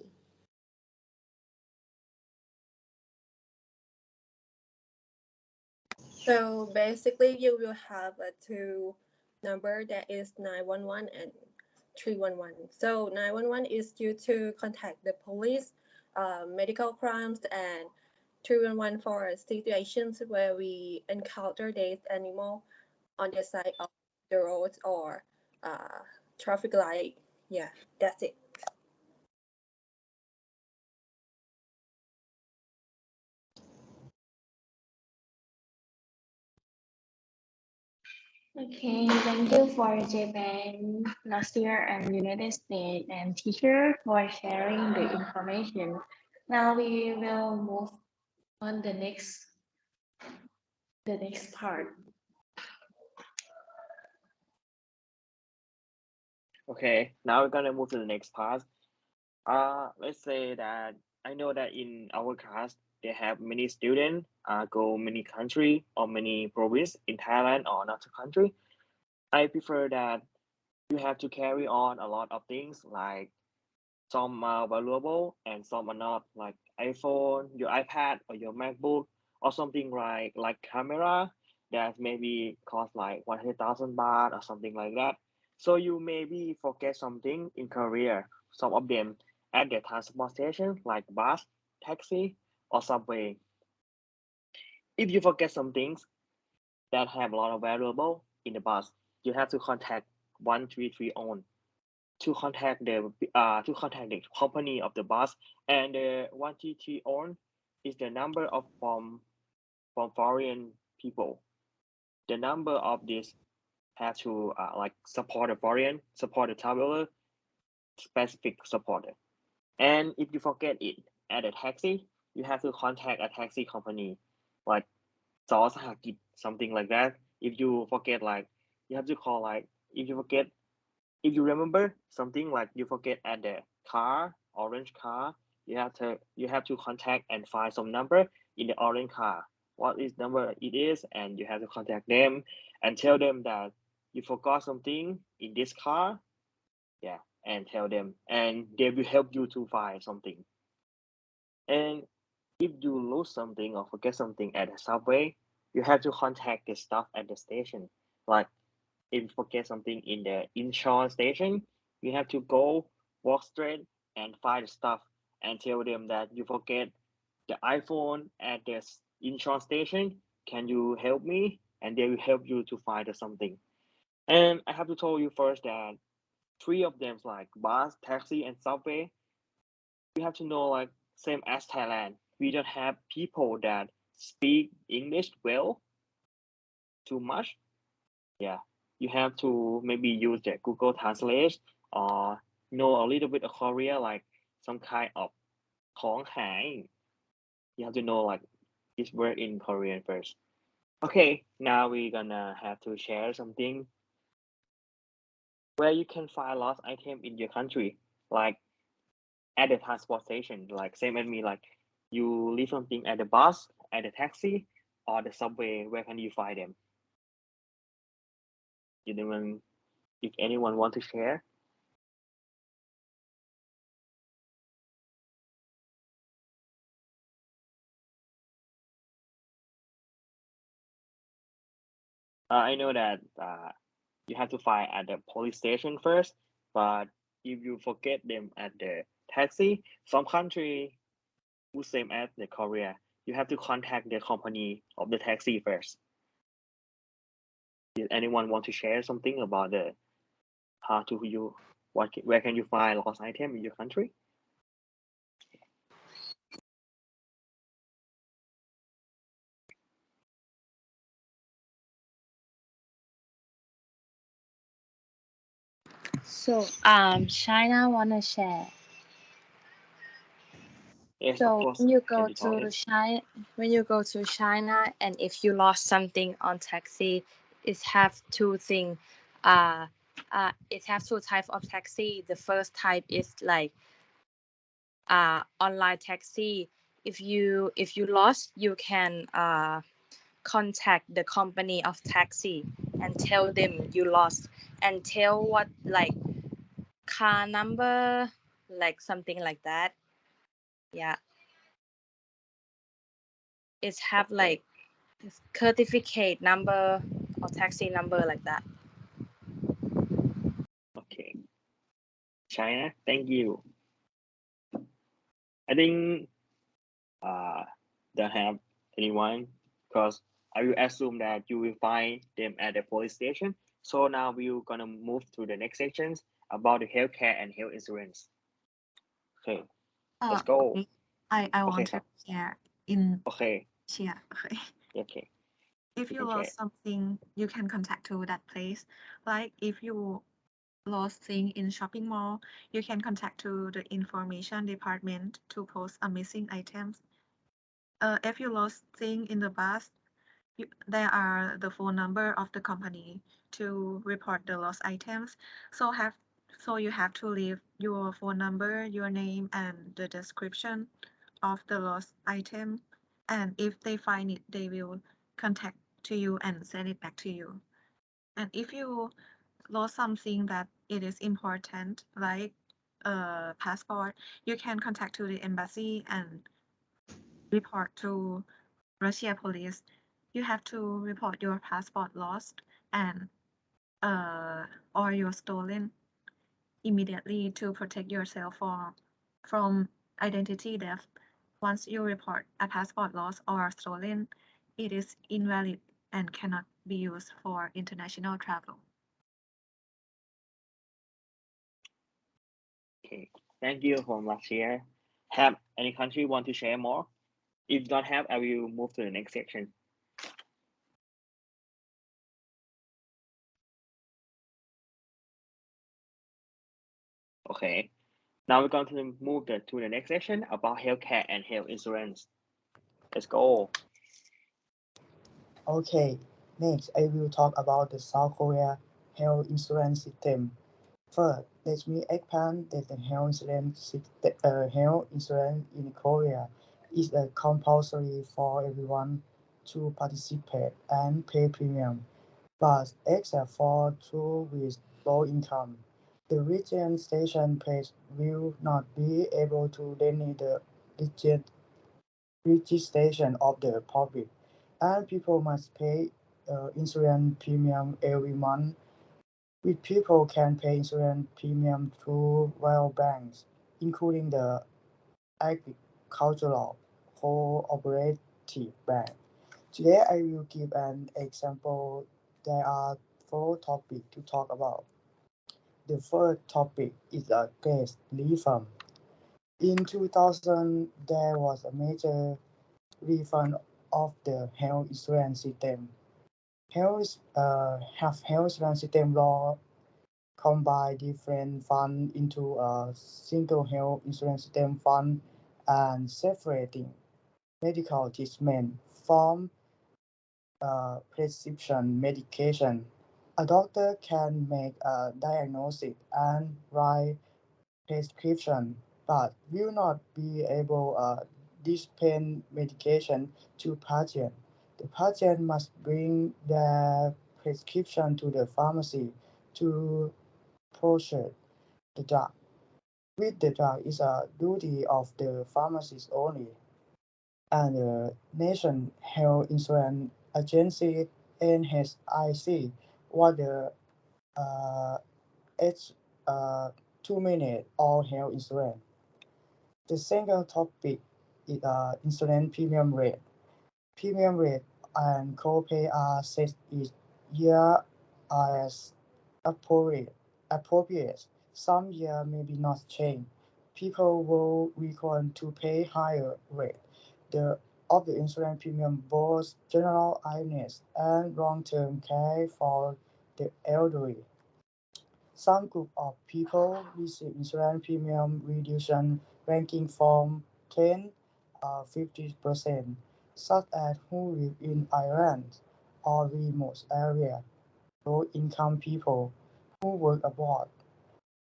So basically, you will have a two number that is 911 and 311. So 911 is used to contact the police, medical crimes, and 311 for situations where we encounter dead animal on the side of the roads or traffic light. Yeah, that's it. Okay, thank you for Japan, Russia, and United States, and teacher for sharing the information. Now we will move on the next part. Okay, now we're gonna move to the next part. Let's say that I know that in our class they have many students go many country or many province in Thailand or another country. I prefer that you have to carry on a lot of things, like some are valuable and some are not, like iPhone, your iPad, or your MacBook, or something like camera that maybe cost like 100,000 baht or something like that. So you maybe forget something in Korea. Some of them at the transport station like bus, taxi, or subway. If you forget some things that have a lot of valuable in the bus, you have to contact 133 on to contact the company of the bus, and the 133 on is the number of from foreign people. The number of this have to like support the foreign, support the traveler, specific supporter. And if you forget it at a taxi, you have to contact a taxi company like Saw Sahakit, something like that. If you forget, like you have to call like if you forget, if you remember something like you forget at the car, orange car, you have to contact and find some number in the orange car. What is number it is, and you have to contact them and tell them that you forgot something in this car. Yeah, and tell them, and they will help you to find something. And if you lose something or forget something at the subway, you have to contact the staff at the station. Like if you forget something in the insurance station, you have to go walk straight and find the staff and tell them that you forget the iPhone at the insurance station. Can you help me? And they will help you to find something. And I have to tell you first that three of them, like bus, taxi, and subway, you have to know like same as Thailand. We don't have people that speak English well too much. Yeah, you have to maybe use the Google Translate or know a little bit of Korea, like some kind of ของหาย You have to know like this word in Korean first. Okay, now we're gonna have to share something where you can find lost item in your country, like at the transport station, like same as me, like you leave something at the bus, at the taxi, or the subway. Where can you find them? If anyone want to share? I know that you have to find at the police station first, but if you forget them at the taxi, some country who same as the Korea, you have to contact the company of the taxi first. Did anyone want to share something about the how to you where can you find lost item in your country? So, China wanna share. Yes, of So course. when you Can go you tell to us? China, and if you lost something on taxi, it have two things. It have two types of taxi. The first type is like online taxi. If you lost, you can contact the company of taxi and tell them you lost, and tell what like car number, like something like that. Yeah. It have like certificate number or taxi number like that. Okay. China, thank you. I think don't have anyone because I will assume that you will find them at the police station. So now we're gonna move to the next sections about the healthcare and health insurance. Okay, let's go. I want Okay, to share in okay, Asia. Okay. okay. If You you can share. lost something, you can contact to that place. Like if you lost thing in shopping mall, you can contact to the information department to post a missing items. If you lost thing in the bus, there are the phone number of the company to report the lost items. So you have to leave your phone number, your name, and the description of the lost item. And if they find it, they will contact to you and send it back to you. And if you lost something that it is important, like a passport, you can contact to the embassy and report to Russia police. you have to report your passport lost and or your stolen immediately to protect yourself from identity theft. Once you report a passport lost or stolen, it is invalid and cannot be used for international travel. Okay, thank you from Russia. Have any country want to share more? If don't have, I will move to the next section. Okay, now we're going to move to the next section about healthcare and health insurance. Let's go. Okay, next I will talk about the South Korea health insurance system. First, let me explain that the health insurance in Korea is compulsory for everyone to participate and pay premium, but except for those with low income. The region station page will not be able to deny the registration of the public, and people must pay insurance premium every month. With people can pay insurance premium through wild banks, including the Agricultural Cooperative Bank. Today I will give an example. There are 4 topics to talk about. The first topic is a tax reform. In 2000, there was a major reform of the health insurance system. Health insurance system law combine different funds into a single health insurance system fund and separating medical treatment from prescription medication. A doctor can make a diagnosis and write prescription, but will not be able dispense medication to patient. The patient must bring their prescription to the pharmacy to purchase the drug. With the drug is a duty of the pharmacist only, and the Nation Health Insurance Agency (NHIC) was the H 2 minute all health insurance. The second topic is insurance premium rate. Premium rate and copay are set each year as appropriate. Some year may be not change. People will require to pay higher rate. Of the insurance premium both general illness and long-term care for the elderly. Some group of people receive insurance premium reduction ranging from 10 to 50%, such as who live in Ireland or remote area, low-income people who work abroad,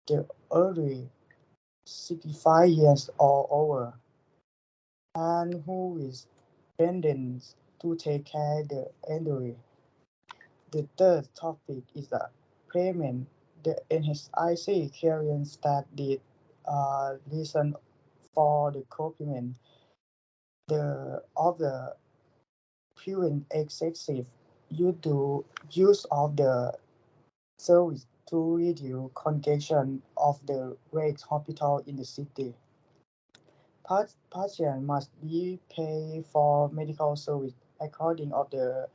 the elderly 65 years or over, and who is dependent to take care of the elderly. The third topic is the payment. The NHIC carries that the reason for the co-payment of the prevent excessive use of the service to reduce congestion of the Rex Hospital in the city. Patients must be paid for medical service according of the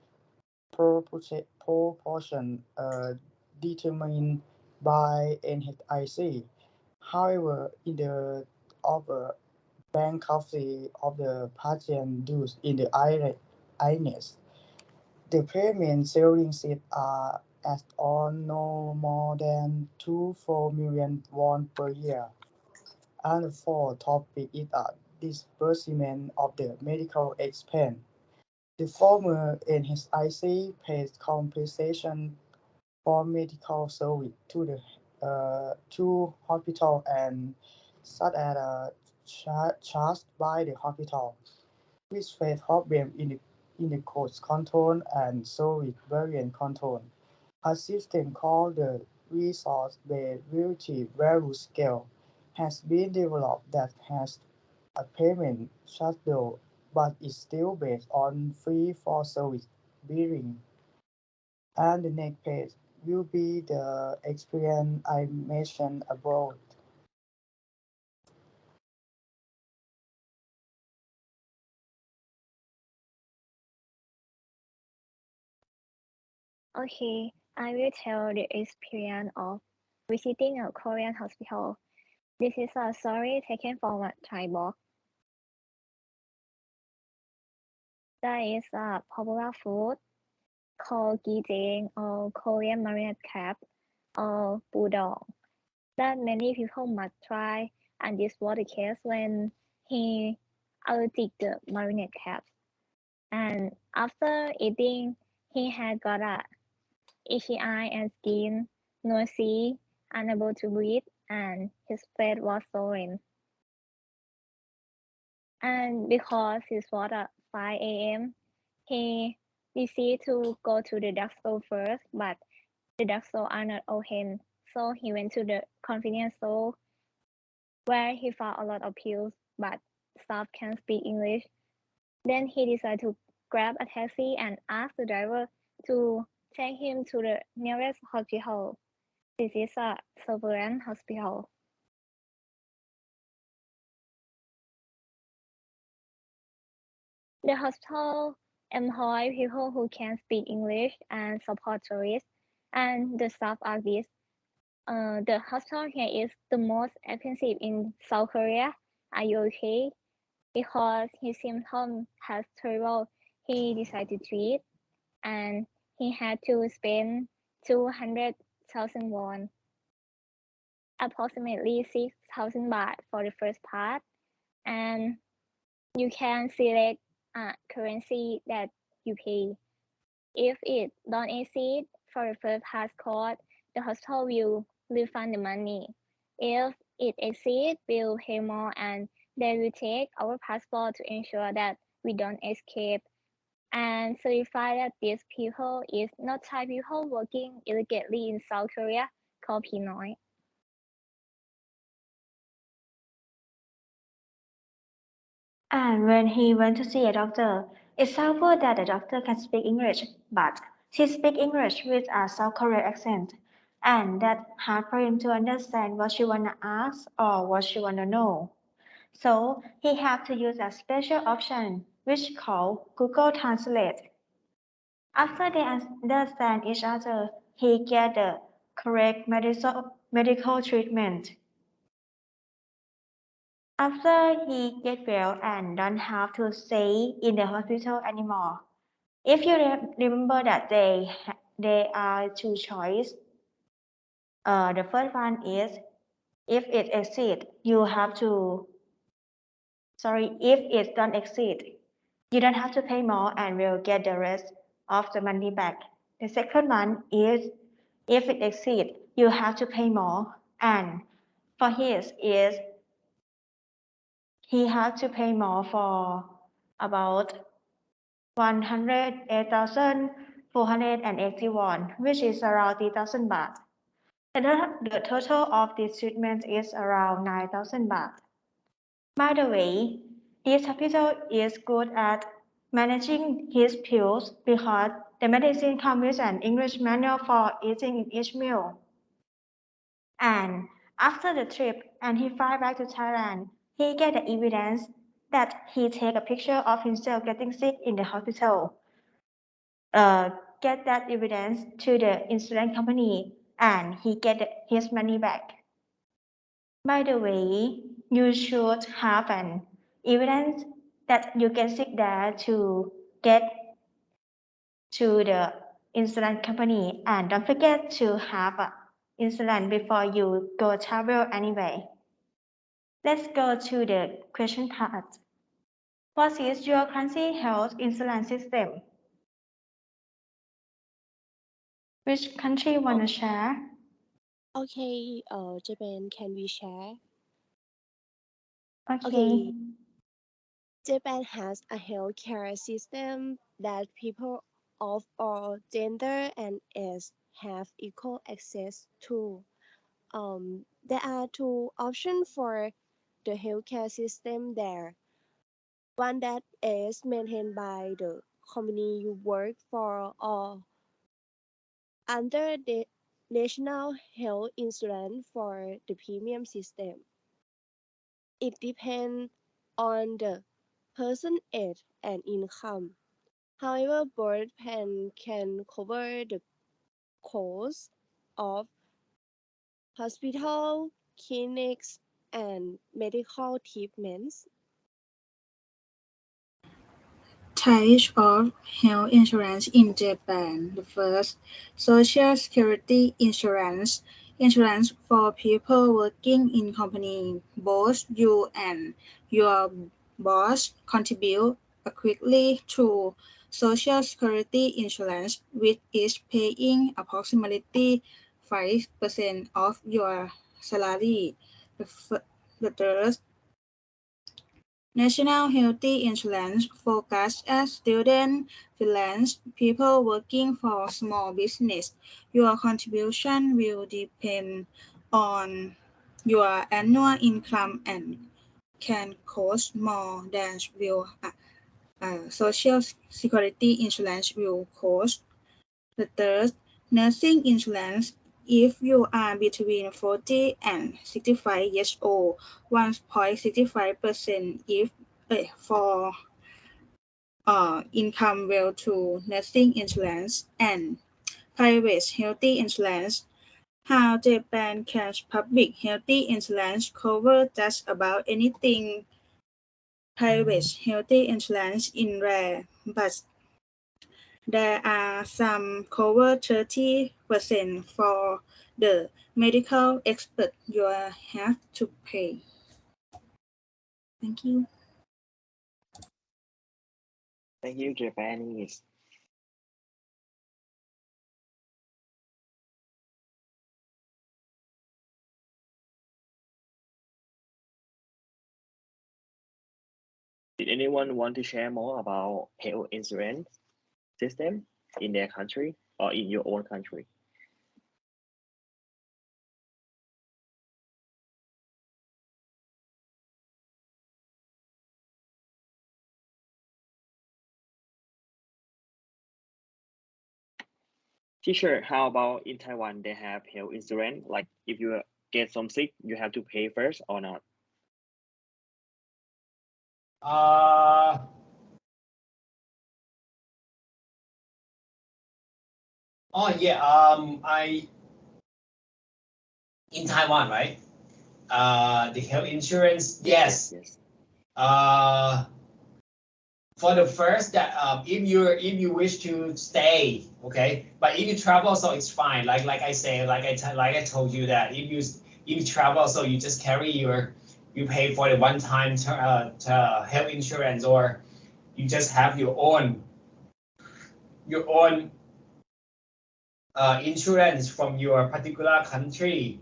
proportion determined by NHIC. However, in the of bankruptcy of the patient dues in the INS, the payment ceiling seats are at on no more than 24 million won per year. And the fourth topic is a disbursement of the medical expense. The former NHIC pays compensation for medical service to the hospital and such as charged by the hospital, which face problem in the cost control and service variant control. A system called the resource-based realty value scale has been developed that has a payment schedule but is still based on fee for service bearing. And the next page will be the experience I mentioned above. Okay, I will tell the experience of visiting a Korean hospital. This is a story taken from a Thai blog. There is a popular food called gijang or Korean marionette crab or budong that many people must try, and this was the case when he allergic to marionette crabs. And after eating, he had got a itchy eye and skin, noisy, unable to breathe, and his face was swollen. And because it was at 5 a.m., he decided to go to the drugstore first, but the drugstore are not open. So he went to the convenience store where he found a lot of pills, but staff can't speak English. Then he decided to grab a taxi and ask the driver to take him to the nearest hospital. This is a Sovereign hospital. The hospital employ people who can speak English and support tourists, and the staff are this. The hospital here is the most expensive in South Korea. Are you okay? Because his symptoms has terrible, he decided to treat, and he had to spend 200,000 won, approximately 6,000 baht for the first part, and you can select a currency that you pay. If it don't exceed for the first passport, the hospital will refund the money. If it exceeds, we'll pay more and they will take our passport to ensure that we don't escape and certify that these people is not Thai people working illegally in South Korea called Pinoy. And when he went to see a doctor, it sounds good that the doctor can speak English, but she speaks English with a South Korean accent, and that hard for him to understand what she wanna ask or what she wanna know. So he had to use a special option which called Google Translate. After they understand each other, he get the correct medical treatment. After he get well and don't have to stay in the hospital anymore. If you remember that they are two choice. The first one is if it exceed, you have to. Sorry, if it don't exceed, you don't have to pay more and will get the rest of the money back. The second one is if it exceed, you have to pay more, and for his is he had to pay more for about 108,480 won, which is around 3,000 baht. The total of this treatment is around 9,000 baht. By the way, this hospital is good at managing his pills because the medicine comes with an English manual for eating in each meal. And after the trip and he fly back to Thailand, he get the evidence that he take a picture of himself getting sick in the hospital. Get that evidence to the insurance company and he get his money back. By the way, you should have an evidence that you get sick there to get to the insurance company and don't forget to have insurance before you go travel anyway. Let's go to the question part. What is your country health insurance system? Which country wanna share? Okay, Japan, can we share? Okay. Japan has a healthcare system that people of all gender and age have equal access to. There are two options for the healthcare system there. One that is maintained by the company you work for or under the National Health Insurance for the premium system. It depends on the person age and income. However, both plans can cover the cost of hospital, clinics, and medical treatments. Types of health insurance in Japan. The first, Social Security insurance. Insurance for people working in company. Both you and your boss contribute equally to Social Security insurance, which is paying approximately 5% of your salary. The third, National Health Insurance focus as students, freelance, people working for small business. Your contribution will depend on your annual income and can cost more than will Social Security insurance will cost. The third, nursing insurance. If you are between 40 and 65 years old, 1.65% if for income well to nursing insurance and private healthy insurance. How Japan cash public healthy insurance cover just about anything. Private healthy insurance in rare, but there are some cover 30% for the medical expert you have to pay. Thank you. Thank you, Japanese. Did anyone want to share more about health insurance system in their country or in your own country? Teacher, how about in Taiwan? They have health insurance. Like if you get some sick, you have to pay first or not? Oh yeah. In Taiwan, right? The health insurance. Yes. For the first that if you wish to stay, okay, but if you travel, so it's fine. Like I say, like I told you that if you travel, so you just carry you pay for the one-time health insurance, or you just have your own insurance from your particular country.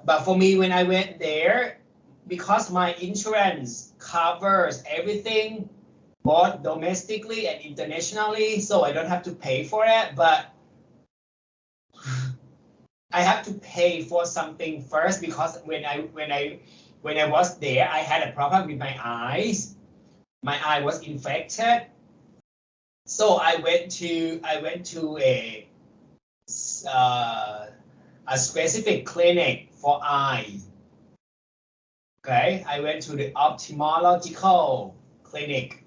But for me, when I went there, because my insurance covers everything, both domestically and internationally, so I don't have to pay for it, but I have to pay for something first, because when I was there, I had a problem with my eyes. My eye was infected, so I went to a specific clinic for eyes. Okay, I went to the ophthalmological clinic,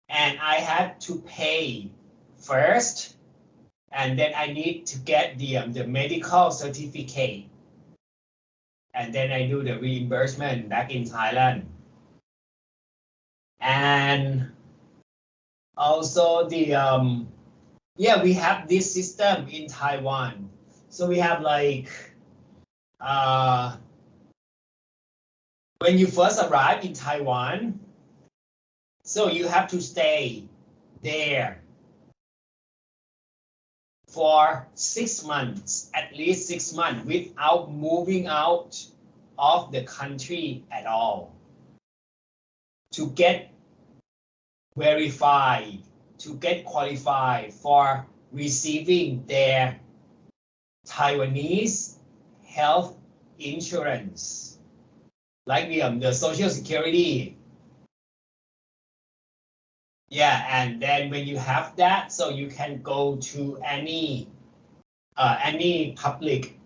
and I had to pay first, and then I need to get the medical certificate, and then I do the reimbursement back in Thailand. And also the yeah, we have this system in Taiwan. So we have like when you first arrive in Taiwan, so you have to stay there for 6 months, at least 6 months, without moving out of the country at all, to get verified, to get qualified for receiving their Taiwanese health insurance, like the Social Security. Yeah, and then when you have that, so you can go to any public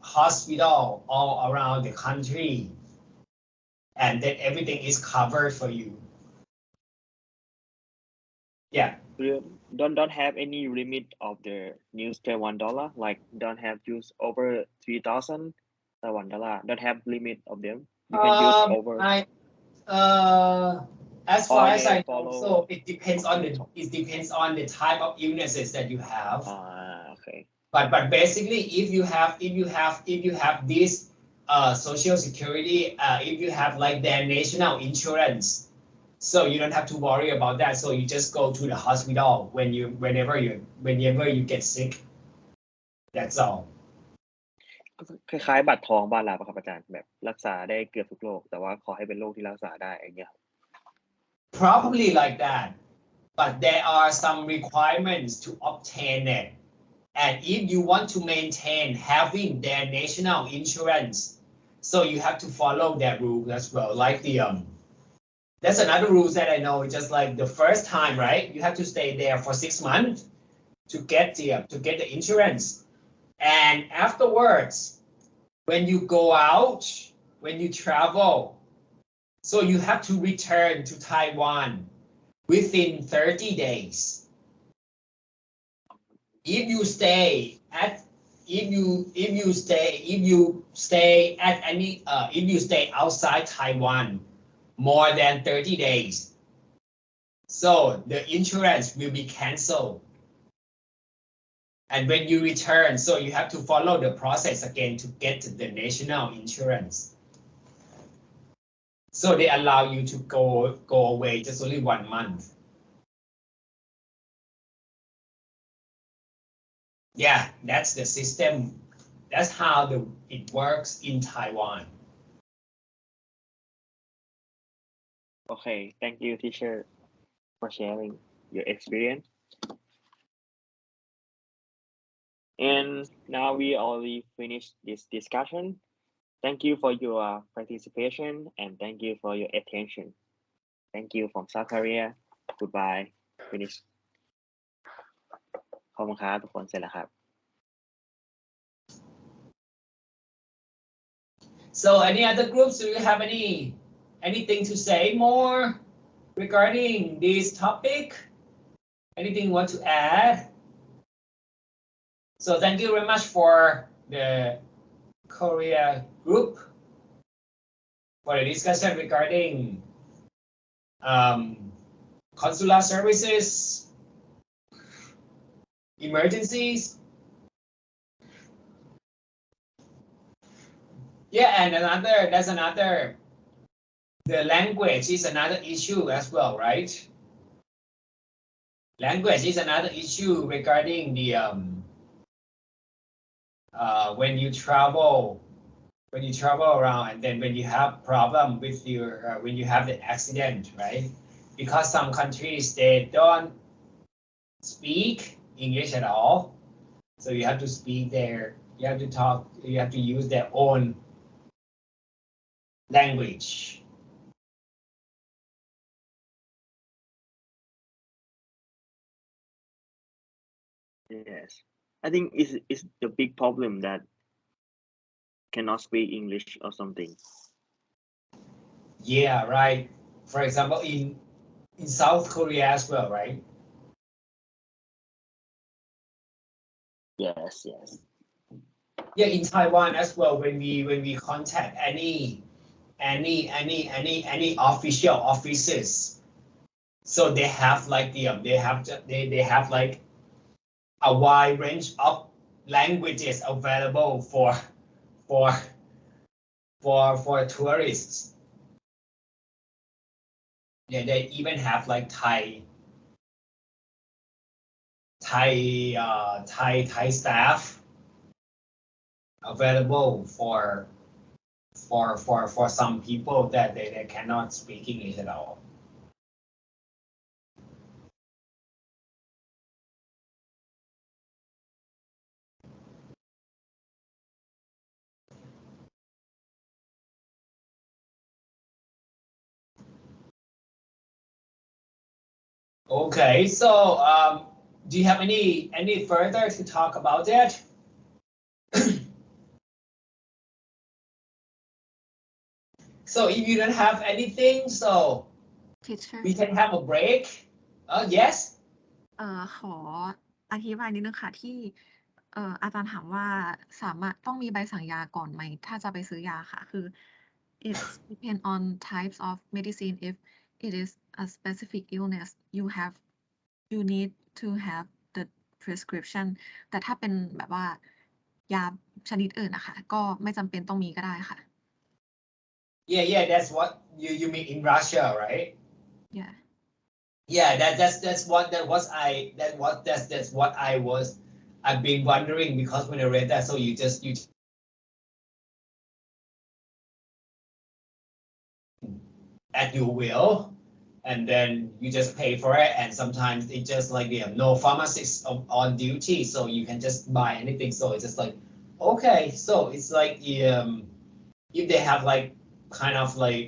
hospital all around the country, and then everything is covered for you. Yeah. You don't have any limit of the news $1, like don't have use over 3,000 $1. Don't have limit of them. You can use over. As far as I know, follow. so it depends on the type of illnesses that you have. Okay. But basically, if you have this social security, if you have like their national insurance, so you don't have to worry about that. So you just go to the hospital whenever you get sick. That's all. คล้ายๆบัตรทองบ้านเราป่ะครับอาจารย์แบบรักษาได้เกือบทุกโรคแต่ว่าขอให้เป็นโรคที่รักษาได้อย่างเงี้ย Probably like that, but there are some requirements to obtain it. And if you want to maintain having their national insurance, so you have to follow that rule as well. Like that's another rule that I know. Just like the first time, right? You have to stay there for 6 months to get the insurance. And afterwards, when you go out, when you travel, so you have to return to Taiwan within 30 days. If you stay outside Taiwan more than 30 days, so the insurance will be canceled. And when you return, so you have to follow the process again to get the national insurance. So they allow you to go away just only 1 month. Yeah, that's the system. That's how it works in Taiwan. Okay, thank you, teacher, for sharing your experience. And now we already finished this discussion. Thank you for your participation and thank you for your attention. Thank you from South Korea. Goodbye. Finish. ขอบคุณครับทุกคนเสร็จแล้วครับ So any other groups, do you have anything to say more regarding this topic? Anything you want to add? So thank you very much for the Korea group for the discussion regarding consular services, emergencies. Yeah, and the language is another issue as well, right? Language is another issue regarding the when you travel around, and then when you have problem with your when you have the accident, right? Because some countries they don't speak English at all, so you have to speak you have to use their own language. Yes, I think it's the big problem that cannot speak English or something. Yeah, right. For example, in South Korea as well, right? Yes. Yeah, in Taiwan as well. When we contact any official offices, so they have like they have like a wide range of languages available for tourists. Yeah, they even have like Thai staff available for some people that they cannot speak English at all. Okay, so do you have any further to talk about that? So if you don't have anything, so Teacher we can have a break. Yes. ขออธิบายนิดนึงค่ะที่อาจารย์ถามว่าสามารถต้องมีใบสั่งยาก่อนไหมถ้าจะไปซื้อยาค่ะคือ it's depend on types of medicine if it is a specific illness you need to have the prescription แต่ถ้าเป็นแบบว่ายาชนิดอื่นนะคะก็ไม่จำเป็นต้องมีก็ได้ค่ะ Yeah, that's what you mean in Russia, right? yeah Yeah, that's what I've been wondering because when I read that, so you at your will, and then you just pay for it, and sometimes it just like no pharmacist on duty, so you can just buy anything. So it's just like, okay, so it's like if they have like kind of like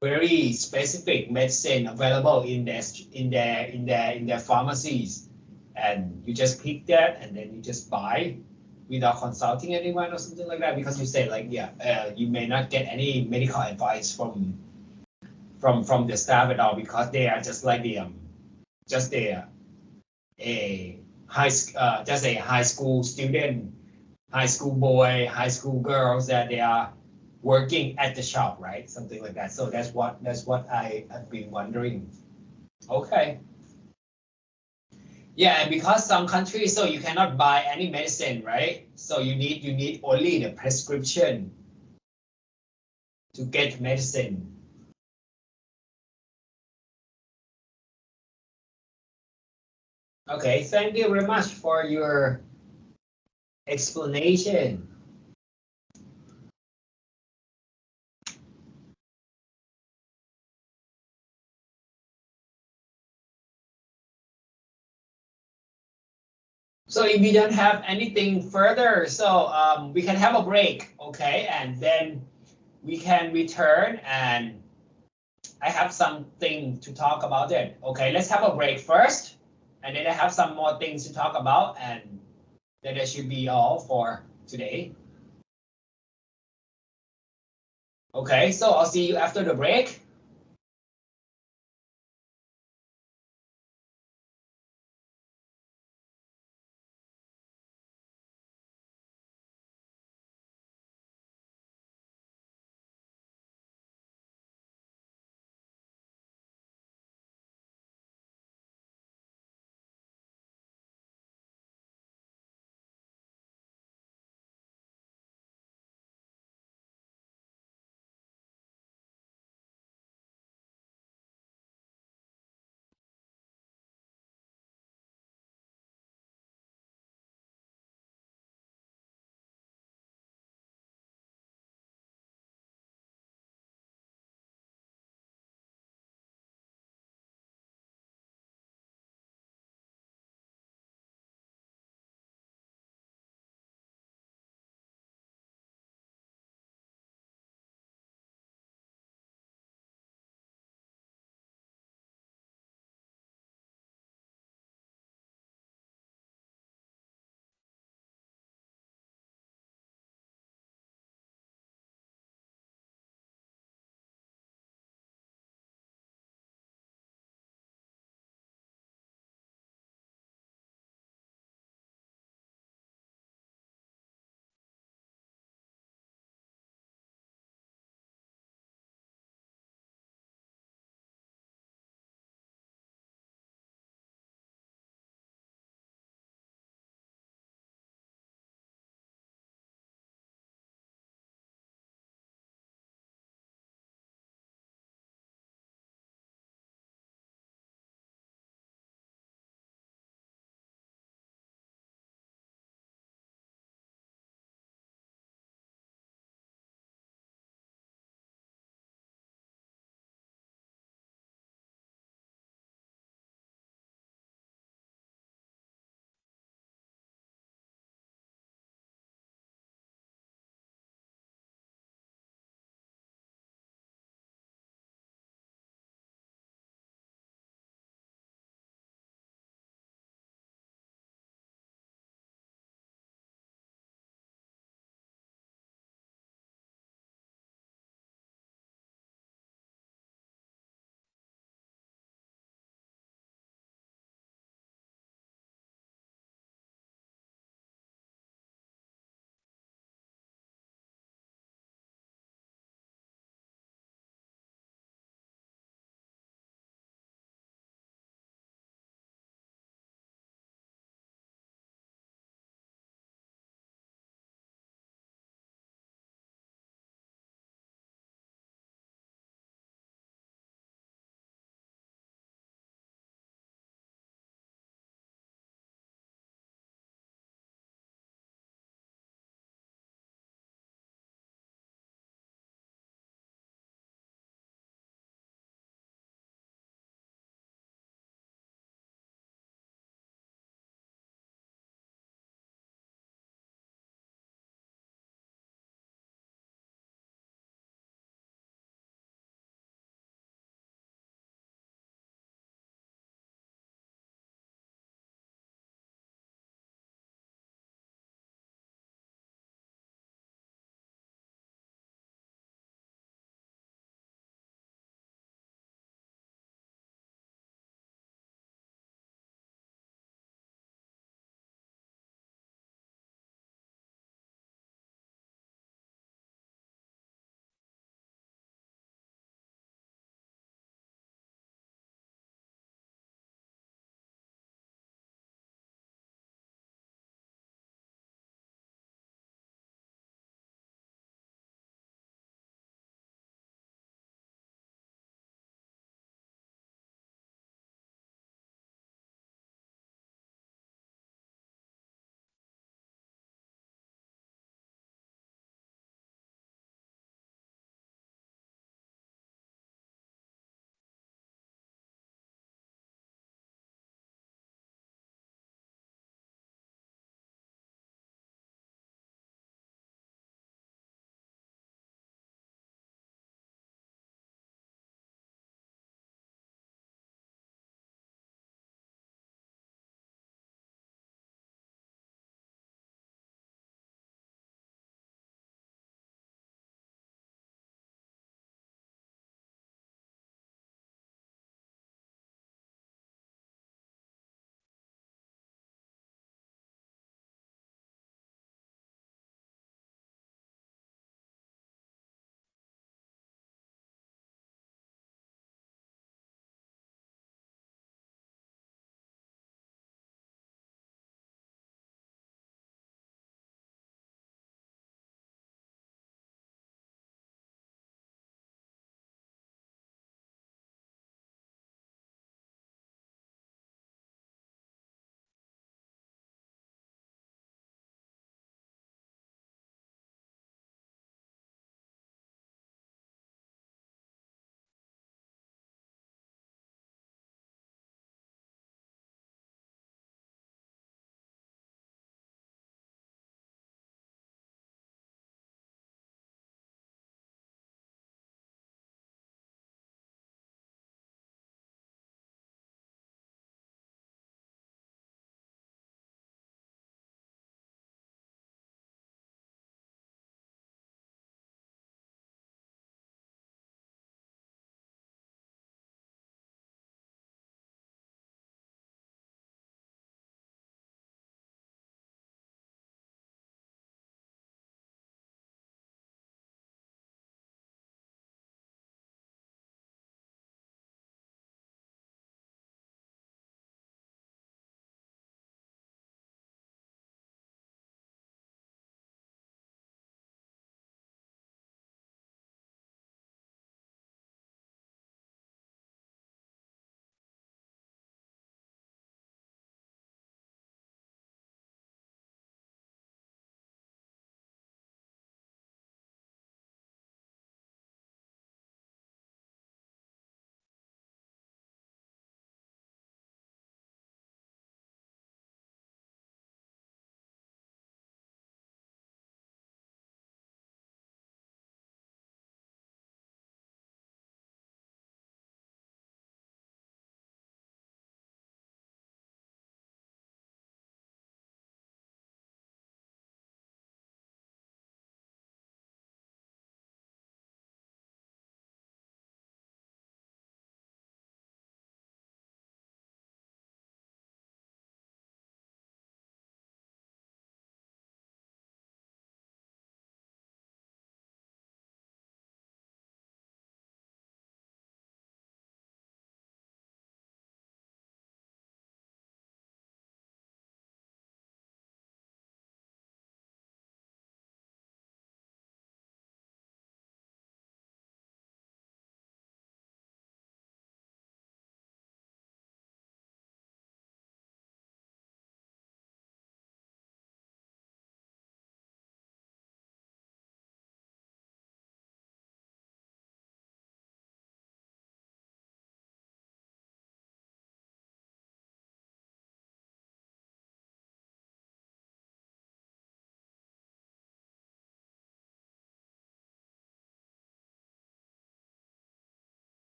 very specific medicine available in their pharmacies, and you just pick that and then you just buy without consulting anyone or something like that, because you say like you may not get any medical advice from the staff at all, because they are just like just a high school student, high school boy, high school girls that they are working at the shop, right? Something like that. So that's what I have been wondering. Okay. Yeah, and because some countries, so you cannot buy any medicine, right? So you need only the prescription to get medicine. Okay, thank you very much for your explanation. So if we don't have anything further, so we can have a break, okay? And then we can return, and I have something to talk about it. Okay, let's have a break first, and then I have some more things to talk about, and then that should be all for today. Okay, so I'll see you after the break.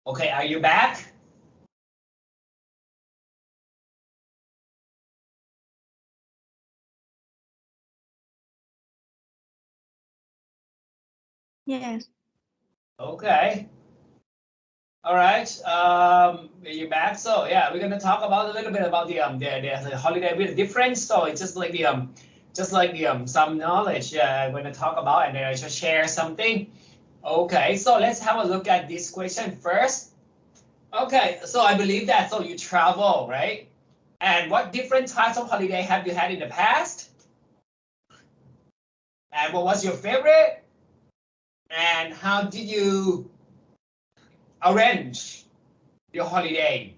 Okay, are you back? Yes. Okay. All right. You're back. So yeah, we're gonna talk about a little bit about the holiday with difference. So it's just like the some knowledge I'm gonna talk about, and then I just share something. Okay, so let's have a look at this question first. Okay, so I believe that so you travel, right? And what different types of holiday have you had in the past? And what was your favorite? And how did you arrange your holiday?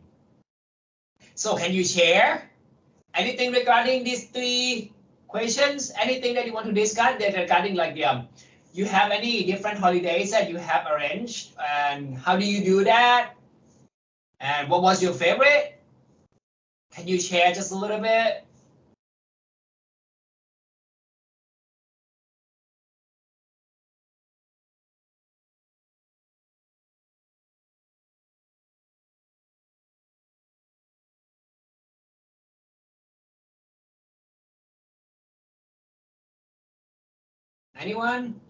So can you share anything regarding these three questions? Anything that you want to discuss that regarding like you have any different holidays that you have arranged, and how do you do that? And what was your favorite? Can you share just a little bit? Anyone?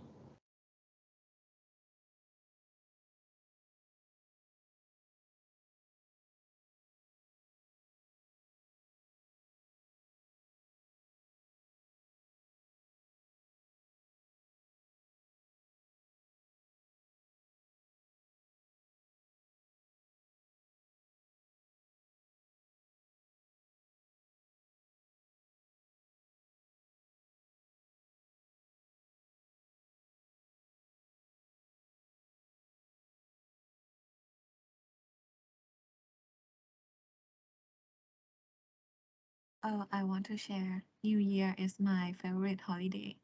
I want to share. New Year is my favorite holiday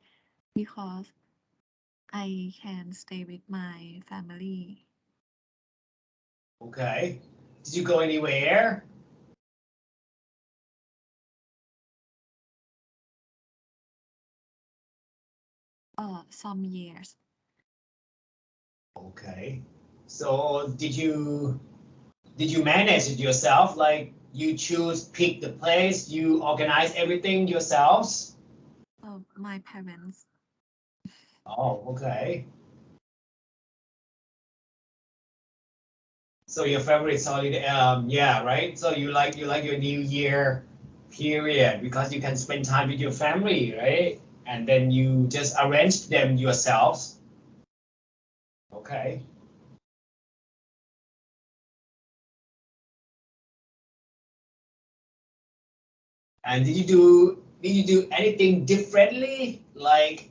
because I can stay with my family. Okay. Did you go anywhere? Some years. Okay. So did you manage it yourself? Like you pick the place, you organize everything yourselves? My parents. Oh, okay. So your favorite holiday, yeah, right? So you like your New Year period because you can spend time with your family, right? And then you just arrange them yourselves. Okay. And did you do anything differently, like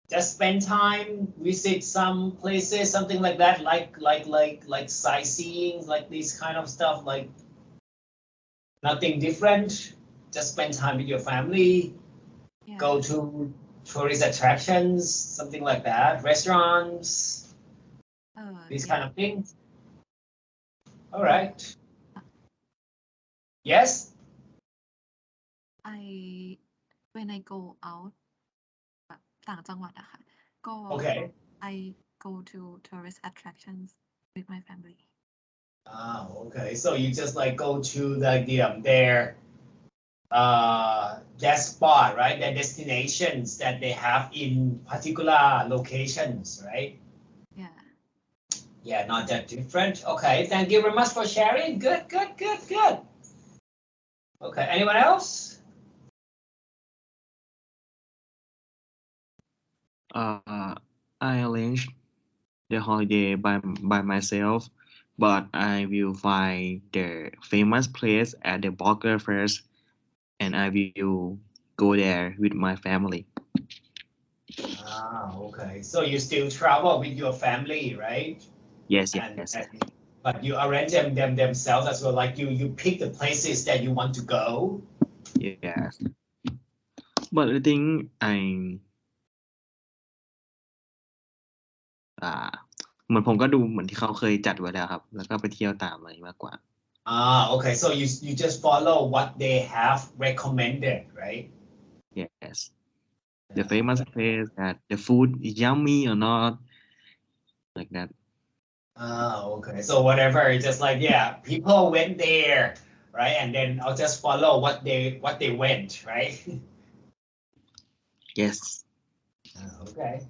just spend time, visit some places, something like that, like sightseeing, like this kind of stuff, like nothing different, just spend time with your family, go to tourist attractions, something like that, restaurants, these kind of things. All right. Yes. When I go out แบบต่างจังหวัดอะค่ะก็ Okay. I go to tourist attractions with my family. Okay. So you just like go to their spot, right? Their destinations that they have in particular locations, right? Yeah. Yeah, not that different. Okay, thank you very much for sharing. Good. Okay, anyone else? I arranged the holiday by myself, but I will find the famous place at the burger first, and I will go there with my family. Okay. So you still travel with your family, right? Yes. But you arrange them themselves as well. Like you pick the places that you want to go. Yes. But I thinkเหมือนผมก็ดูเหมือนที่เขาเคยจัดไว้แล้วครับ แล้วก็ไปเที่ยวตามอะไรมากกว่า Okay. So you just follow what they have recommended, right? Yes. The famous place that the food is yummy or not, like that. Oh, okay. So whatever, it's just like, yeah, people went there, right? And then I'll just follow what they went, right? Yes. Okay.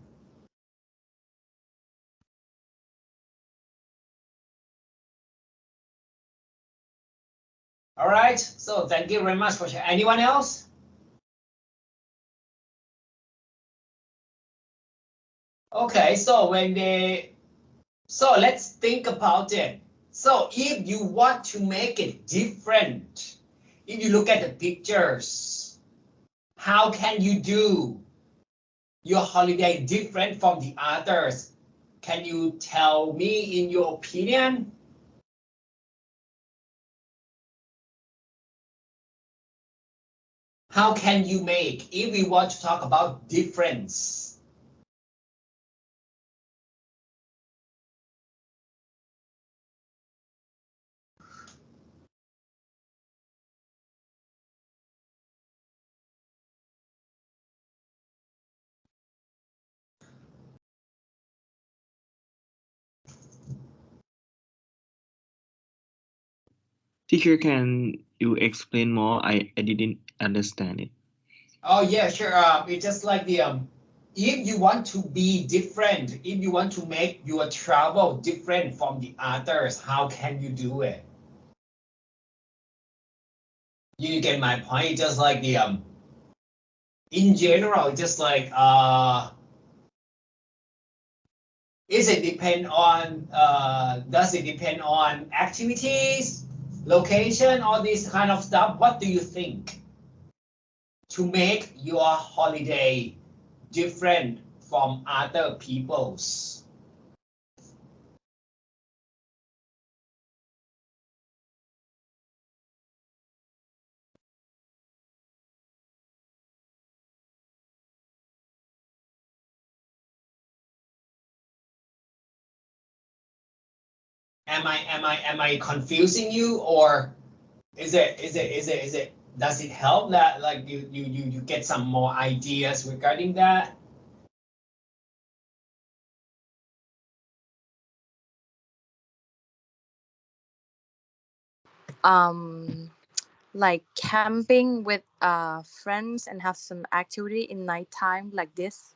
All right. So thank you very much for sharing. Anyone else? Okay. So let's think about it. So if you want to make it different, if you look at the pictures, how can you do your holiday different from the others? Can you tell me in your opinion? How can you make, if we want to talk about difference? Teacher, can you explain more? I didn't understand it. Oh yeah, sure. It's just like if you want to be different, if you want to make your travel different from the others, how can you do it? You get my point. Just like in general, just like does it depend on activities, location, all this kind of stuff? What do you think to make your holiday different from other people's? Am I confusing you, or is it does it help that like you get some more ideas regarding that? Like camping with friends and have some activity in nighttime like this.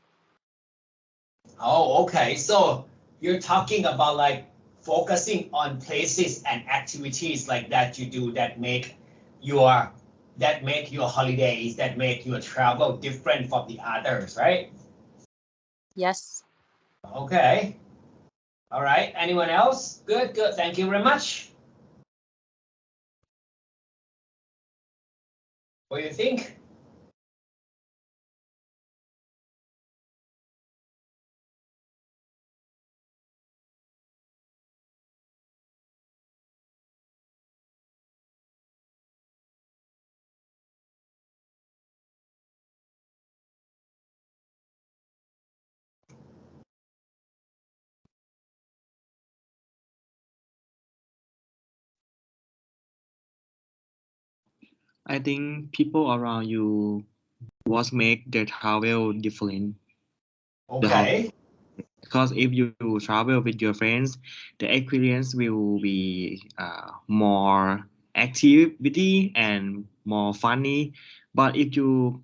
Oh, okay. So you're talking about like focusing on places and activities like that you do that make your holidays, that make your travel different from the others, right? Yes. Okay. All right. Anyone else? Good, good. Thank you very much. What do you think? I think people around you was make their travel different. Okay. Because if you travel with your friends, the experience will be more activity and more funny. But if you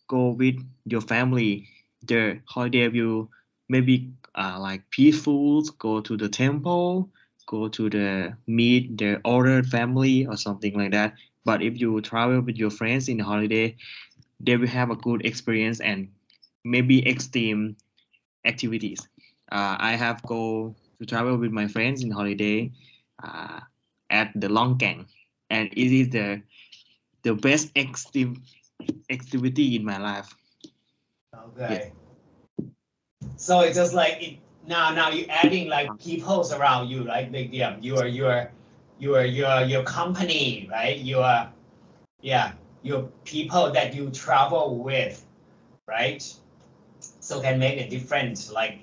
go with your family, the holiday will maybe like peaceful, go to the temple, go to the meet the older family or something like that. But if you travel with your friends in the holiday, they will have a good experience and maybe extreme activities. I have go to travel with my friends in holiday uh, at the Longkang, and it is the best extreme activity in my life. Okay. So it's just like now you're adding like peoples around you, right? Like your company, right? Your people that you travel with, right? So can make a difference. Like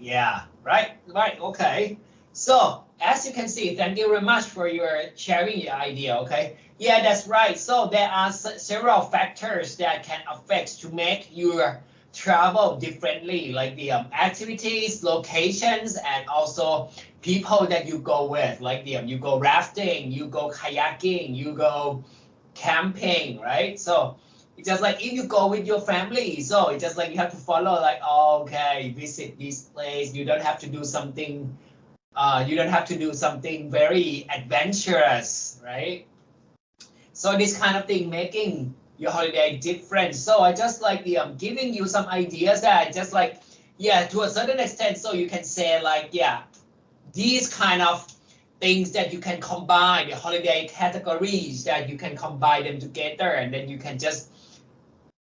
right, okay. So as you can see, thank you very much for your sharing your idea. Okay, that's right. So there are several factors that can affect to make your travel differently, like the activities, locations, and also people that you go with, like the you go rafting, you go kayaking, you go camping, right? So it's just like if you go with your family, so it's just like you have to follow like, oh, okay, visit this place. You don't have to do something. You don't have to do something very adventurous, right? So this kind of thing making your holiday different. So I just like the giving you some ideas that I just like, yeah, to a certain extent. So you can say like, yeah, these kind of things that you can combine, the holiday categories that you can combine them together, and then you can just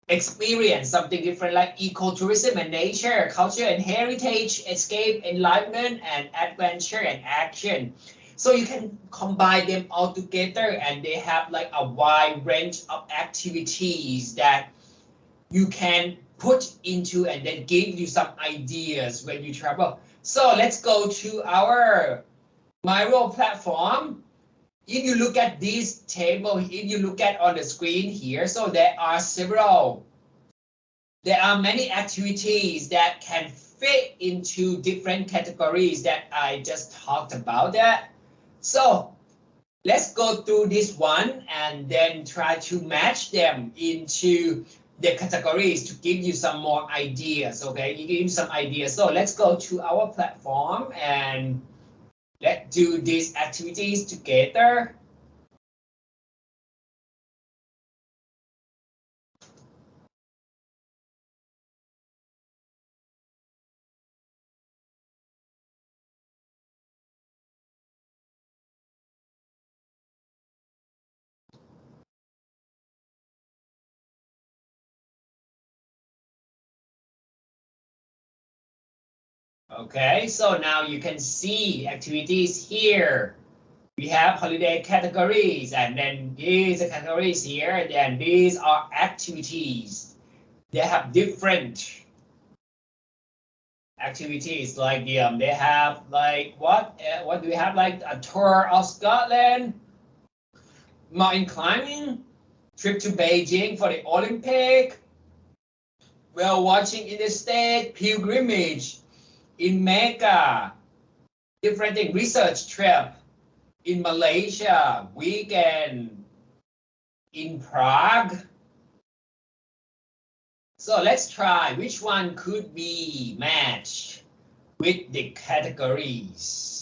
experience something different like ecotourism and nature, culture and heritage, escape, enlightenment, and adventure and action. So you can combine them all together, and they have like a wide range of activities that you can put into and then give you some ideas when you travel. So let's go to our Miro platform. If you look at this table, if you look at on the screen here, so there are many activities that can fit into different categories that I just talked about that. So let's go through this one and then try to match them into the categories to give you some more ideas, okay? You give you some ideas. So let's go to our platform and let's do these activities together. Okay, so now you can see activities here. We have holiday categories, and then these are categories here, and then these are activities. They have different activities, like they have like what do we have, like a tour of Scotland, mountain climbing, trip to Beijing for the Olympic, whale watching in the state, pilgrimage in Mecca, different thing, research trip in Malaysia, weekend in Prague. So let's try which one could be matched with the categories.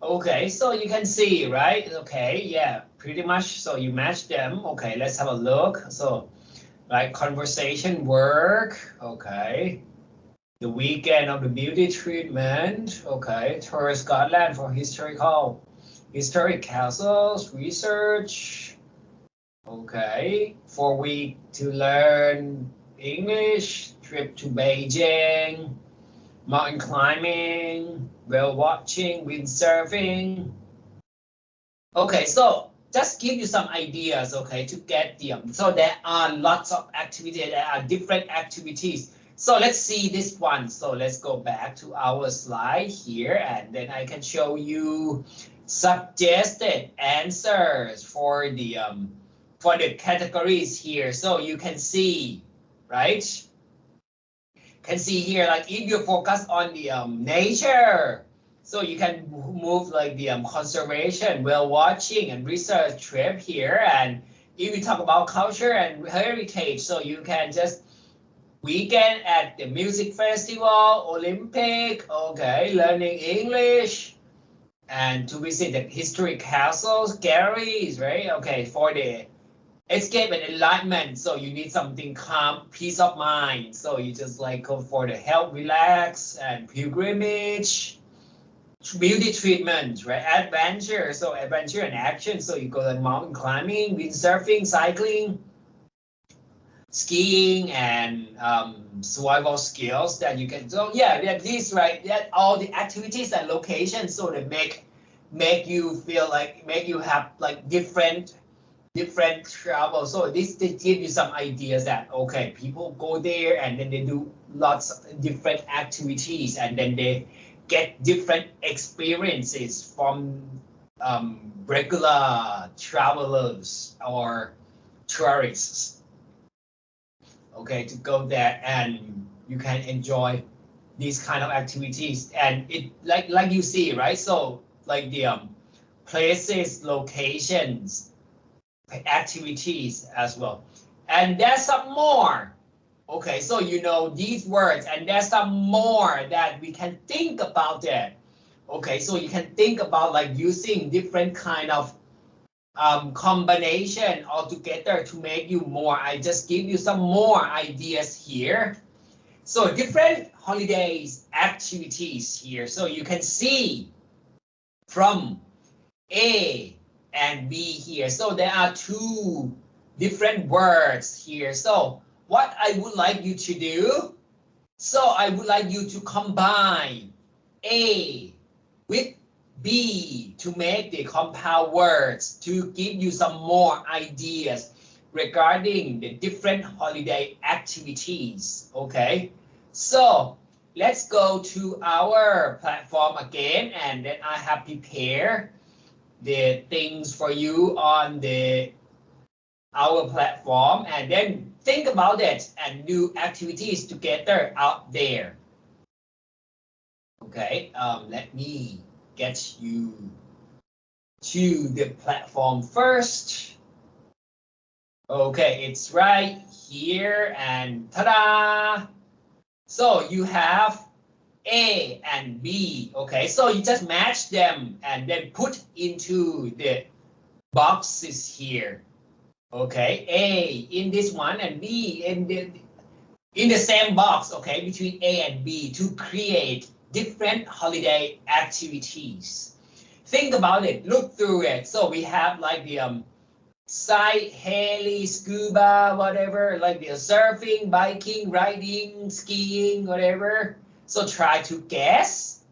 Okay, so you can see, right? Okay, yeah, pretty much. So you match them. Okay, let's have a look. So, like conversation, work. Okay. The weekend of the beauty treatment. Okay. Tour Scotland for historic castles, research. Okay. 4 week to learn English, trip to Beijing, mountain climbing, whale watching, windsurfing. Okay, so just give you some ideas, okay, to get them. So there are lots of activities, there are different activities. So let's see this one. So let's go back to our slide here, and then I can show you suggested answers for the categories here. So you can see, right? Can see here, like if you focus on the nature, so you can move like the conservation, whale watching, and research trip here. And if you talk about culture and heritage, so you can just weekend at the music festival, Olympic, okay, learning English, and to visit the historic castles, galleries, right? Okay, for the escape and enlightenment, so you need something calm, peace of mind. So you just like go for the help, relax, and pilgrimage, beauty treatment, right? Adventure, so adventure and action. So you go to mountain climbing, windsurfing, cycling, skiing, and survival skills that you can. So yeah, that these right, that all the activities and locations, so they make you feel like, make you have like different travel. So this they give you some ideas that okay, people go there and then they do lots of different activities, and then they get different experiences from regular travelers or tourists. Okay, to go there and you can enjoy these kind of activities, and it like you see, right? So like the places, locations, activities as well. And there's some more. Okay, so you know these words, and there's some more that we can think about that. Okay, so you can think about like using different kind of combination altogether to make you more. I just give you some more ideas here. So different holidays activities here. So you can see from A and B here. So there are two different words here. So what I would like you to do, so I would like you to combine A with B to make the compound words to give you some more ideas regarding the different holiday activities. Okay, so let's go to our platform again, and then I have prepared the things for you on our platform, and then think about it and do activities together out there. Okay, let me get you to the platform first. Okay, it's right here, and ta-da! So you have A and B. Okay, so you just match them and then put into the boxes here. Okay, A in this one and B in the same box, okay, between A and B to create different holiday activities. Think about it, look through it. So we have like the sight, heli, scuba, whatever, like the surfing, biking, riding, skiing, whatever. So try to guess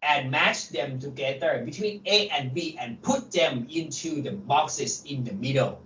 and match them together between A and B and put them into the boxes in the middle.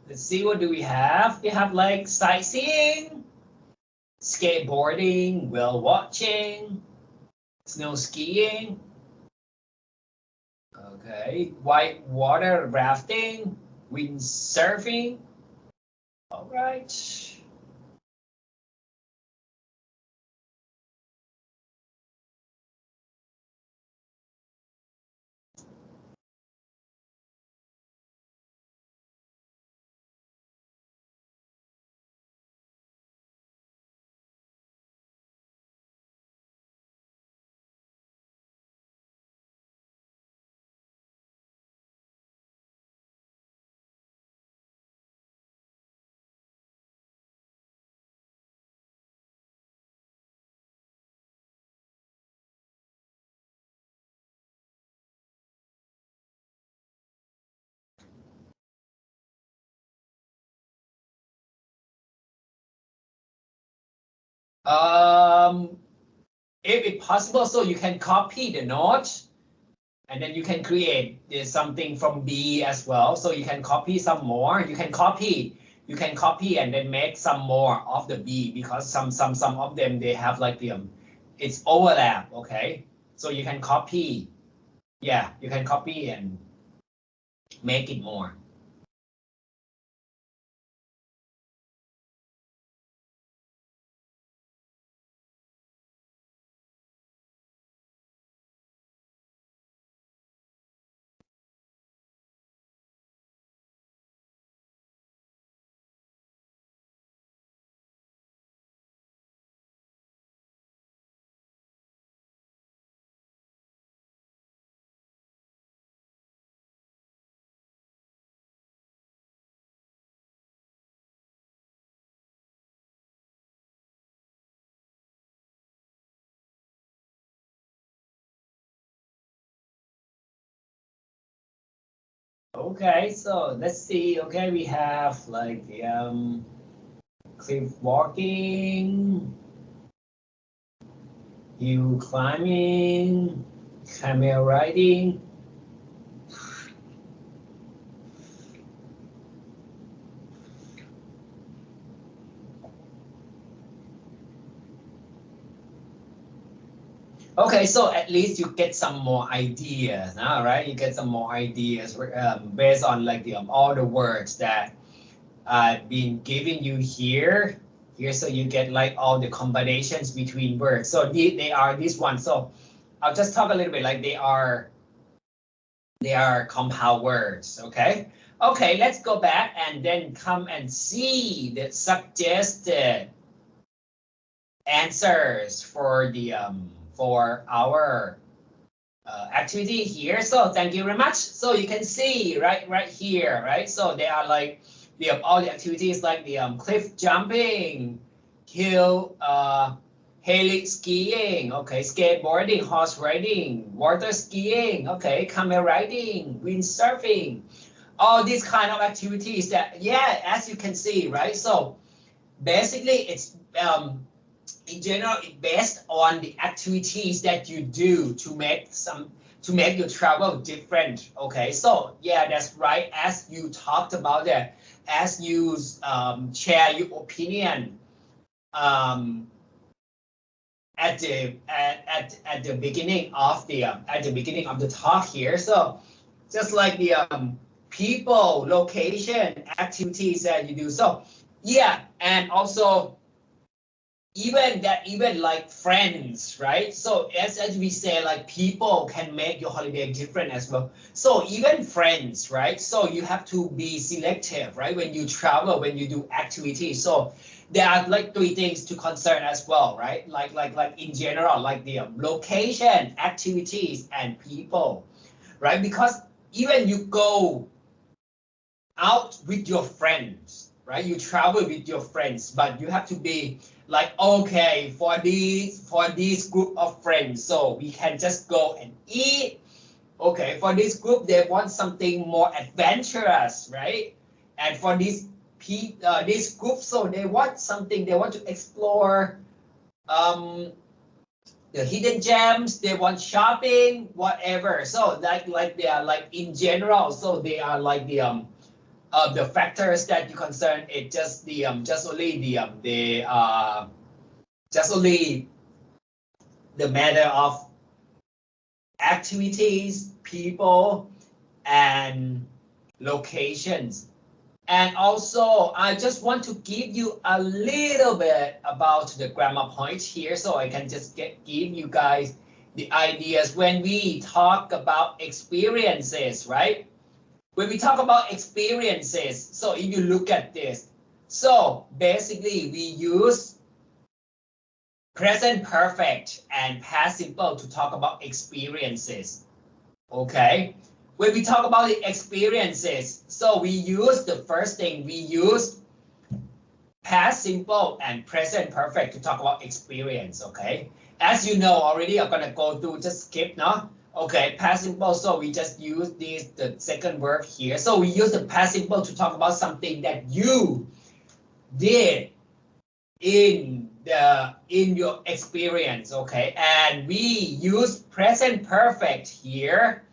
Let's see, what do we have? We have like sightseeing, skateboarding, whale watching, snow skiing. Okay, white water rafting, windsurfing. All right. If it's possible, so you can copy the note, and then you can create something from B as well. So you can copy some more. You can copy and then make some more of the B, because some of them, they have like the it's overlap. Okay, so you can copy. Yeah, you can copy and make it more. Okay, so let's see. Okay, we have like the cliff walking, hill climbing, camel riding. Okay, so at least you get some more ideas, all right? You get some more ideas based on like the all the words that I've been giving you here. So you get like all the combinations between words. So they are these ones. So I'll just talk a little bit like they are compound words. Okay. Okay, let's go back and then come and see the suggested answers for the for our activity here. So thank you very much. So you can see right here, right? So they are like all the activities like the cliff jumping, hill heli skiing, okay, skateboarding, horse riding, water skiing, okay, camel riding, windsurfing, all these kind of activities that, yeah, as you can see, right? So basically it's in general, it's based on the activities that you do to make your travel different. Okay, so yeah, that's right. As you talked about that, as you share your opinion at the beginning of the talk here. So just like the people, location, activities that you do. So yeah, and also even like friends, right? So as we say, like people can make your holiday different as well. So even friends, right? So you have to be selective, right? When you travel, when you do activities. So there are like three things to consider as well, right? Like in general, like the location, activities, and people, right? Because even you go out with your friends, right? You travel with your friends, but you have to be like, okay, for this group of friends, so we can just go and eat. Okay, for this group, they want something more adventurous, right? And for this group, so they want to explore the hidden gems, they want shopping, whatever. So like they are like in general, so they are like the the factors that you concern, it just the just only the matter of activities, people, and locations. And also, I just want to give you a little bit about the grammar point here, so I can just give you guys the ideas when we talk about experiences, right? When we talk about experiences, so if you look at this, so basically we use present perfect and past simple to talk about experiences, okay? When we talk about the experiences, so we use the first thing, we use past simple and present perfect to talk about experience, okay? As you know already, I'm gonna go through, just skip, no? Okay, past simple, so we just use this, the second verb here. So we use the past simple to talk about something that you did in your experience, okay? And we use present perfect here.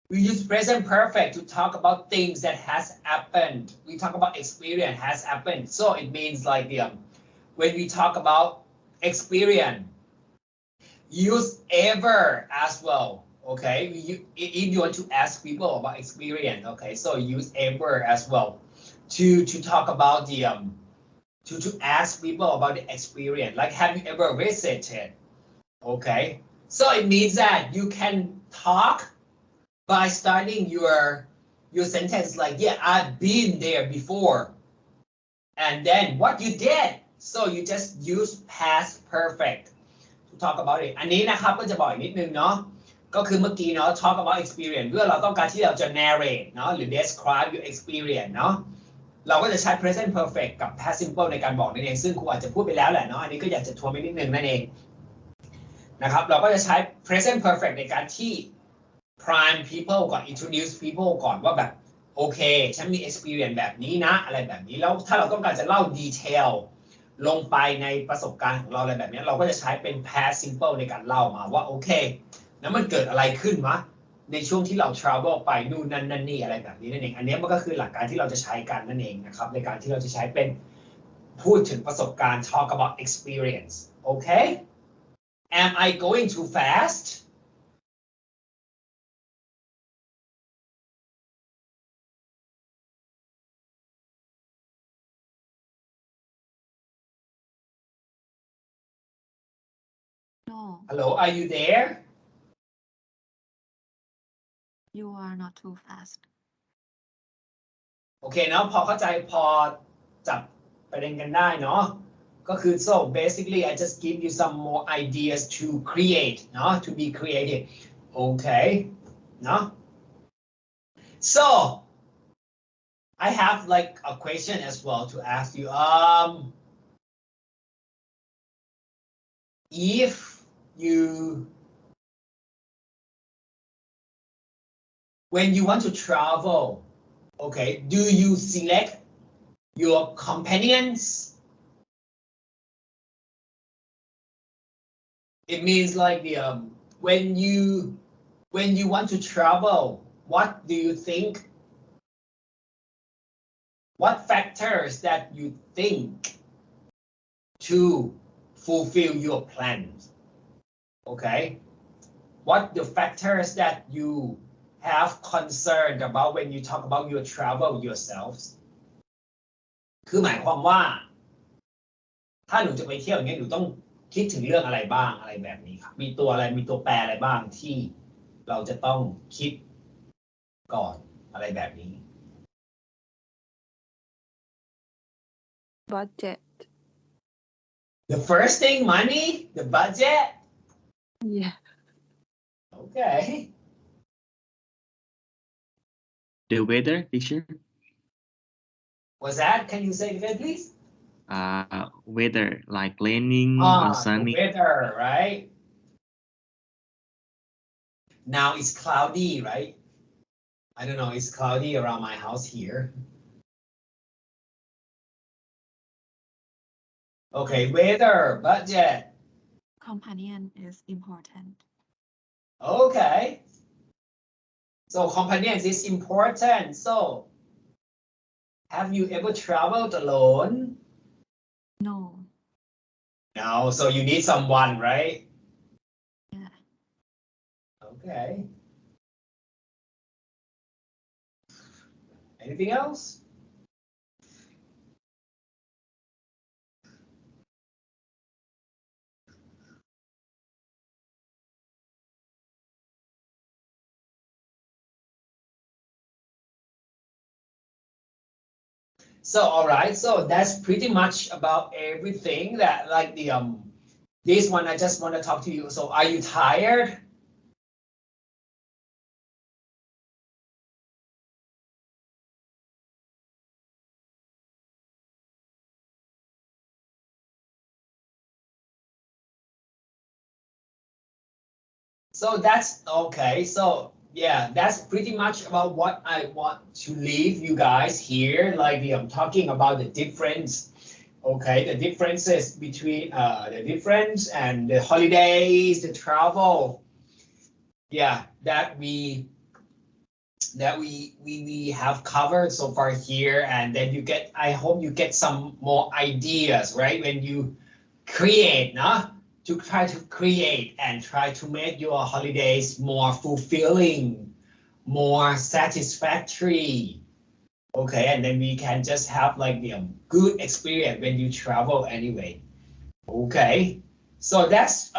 We use present perfect to talk about things that has happened. We talk about experience has happened. So it means like when we talk about experience, use ever as well, okay? If you want to ask people about experience, okay? So use ever as well to talk about the to ask people about the experience. Like, have you ever visited? Okay, so it means that you can talk by starting your sentence like, yeah, I've been there before. And then what you did. So you just use past perfect to talk about it. อันนี้นะครับก็จะบอกอีกนิดนึงเนาะก็คือเมื่อกี้เนาะ talk about experience เมื่อเราต้องการที่เราจะ narrate เนาะหรือ describe your experience เนาะเราก็จะใช้ present perfect กับ past simple ในการบอกนั่นเองซึ่งครูอาจจะพูดไปแล้วแหละเนาะอันนี้ก็อยากจะทวนไปนิดนึงนั่นเองนะครับเราก็จะใช้ present perfect ในการที่ prime people ก่อน introduce people ก่อนว่าแบบโอเคฉันมี experience แบบนี้นะอะไรแบบนี้แล้วถ้าเราต้องการจะเล่า detail ลงไปในประสบการณ์ของเราอะไรแบบนี้เราก็จะใช้เป็น past simple ในการเล่ามาว่าโอเคแล้วมันเกิดอะไรขึ้นวะในช่วงที่เรา travel ไปนู่นนั่นนี่อะไรแบบนี้นั่นเองอันนี้มันก็คือหลักการที่เราจะใช้กันนั่นเองนะครับในการที่เราจะใช้เป็นพูดถึงประสบการณ์ talk about experience okay am I going too fast No, hello are you there you are not too fast. โอเคเนาะพอเข้าใจพอจับประเด็นกันได้เนาะก็คือ so basically I just give you some more ideas to create เนาะ to be creative okay เนาะ so I have like a question as well to ask you if you when you want to travel okay do you select your companions it means like the when you want to travel what do you think what factors that you think to fulfill your plans okay what the factors that you have concerned about when you talk about your travel yourselves คือหมายความว่าถ้าหนูจะไปเที่ยวอย่างเงี้ยหนูต้องคิดถึงเรื่องอะไรบ้างอะไรแบบนี้ครับมีตัวอะไรมีตัวแปรอะไรบ้างที่เราจะต้องคิดก่อนอะไรแบบนี้ budget the first thing money the budget yeah okay The weather, teacher. what's that can you say it again please Weather like raining or sunny. The weather right now it's cloudy right I don't know it's cloudy around my house here okay weather budget Companion is important. okay so companions is important so Have you ever traveled alone? No. No, so you need someone, right? Yeah. Okay. Anything else? So, all right, so that's pretty much about everything that like the this one I just want to talk to you. So are you tired? So that's okay. So yeah, that's pretty much about what I want to leave you guys here. Like I'm talking about the difference. Okay, the differences between the difference and the holidays, the travel. Yeah, that we have covered so far here, and then you get. I hope you get some more ideas, right? When you create, no? To try to create and try to make your holidays more fulfilling, more satisfactory. Okay, and then we can just have like the good experience when you travel anyway. Okay, so that's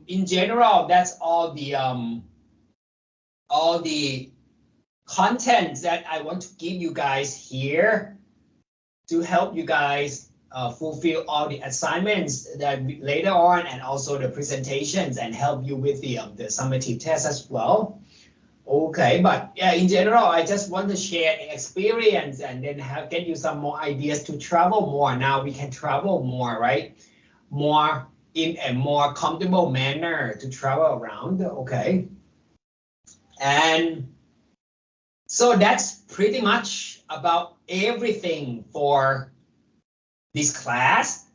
in general, that's all the content that I want to give you guys here to help you guys fulfill all the assignments that later on, and also the presentations, and help you with the summative test as well. Okay, but yeah, in general, I just want to share experience and then get you some more ideas to travel more. Now we can travel more, right? More in a more comfortable manner to travel around. Okay, and so that's pretty much about everything for this class.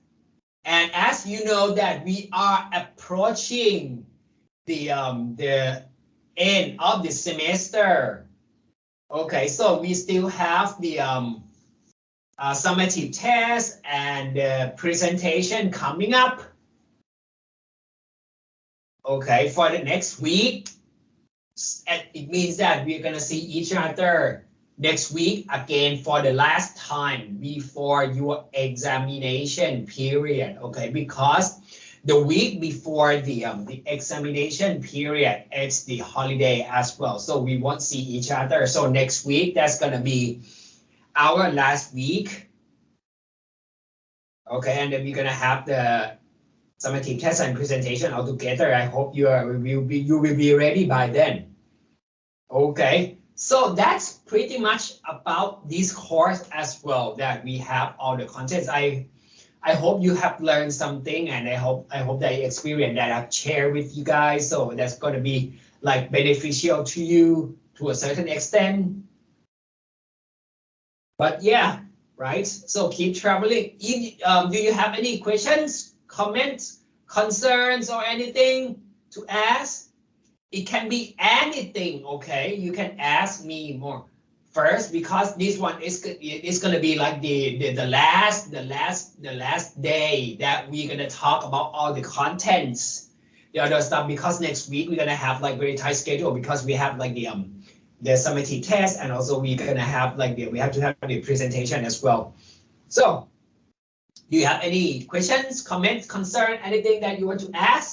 And as you know that we are approaching the end of the semester. Okay, so we still have the summative test and presentation coming up. Okay, for the next week. It means that we're gonna see each other next week again for the last time before your examination period. Okay, because the week before the examination period, it's the holiday as well. So we won't see each other. So next week, that's gonna be our last week. Okay, and then we're gonna have the summative test and presentation all together. I hope you will be ready by then. Okay, so that's pretty much about this course as well, that we have all the contents. I hope you have learned something, and I hope that experience that I've shared with you guys, so that's going to be like beneficial to you to a certain extent. But yeah, right, so keep traveling. Do you have any questions, comments, concerns, or anything to ask? It can be anything, okay? You can ask me more first, because this one is going to be like the last day that we're going to talk about all the contents, the other stuff, because next week we're going to have like very tight schedule, because we have like the summative test, and also we're going to have like we have to have the presentation as well. So do you have any questions, comments, concern, anything that you want to ask?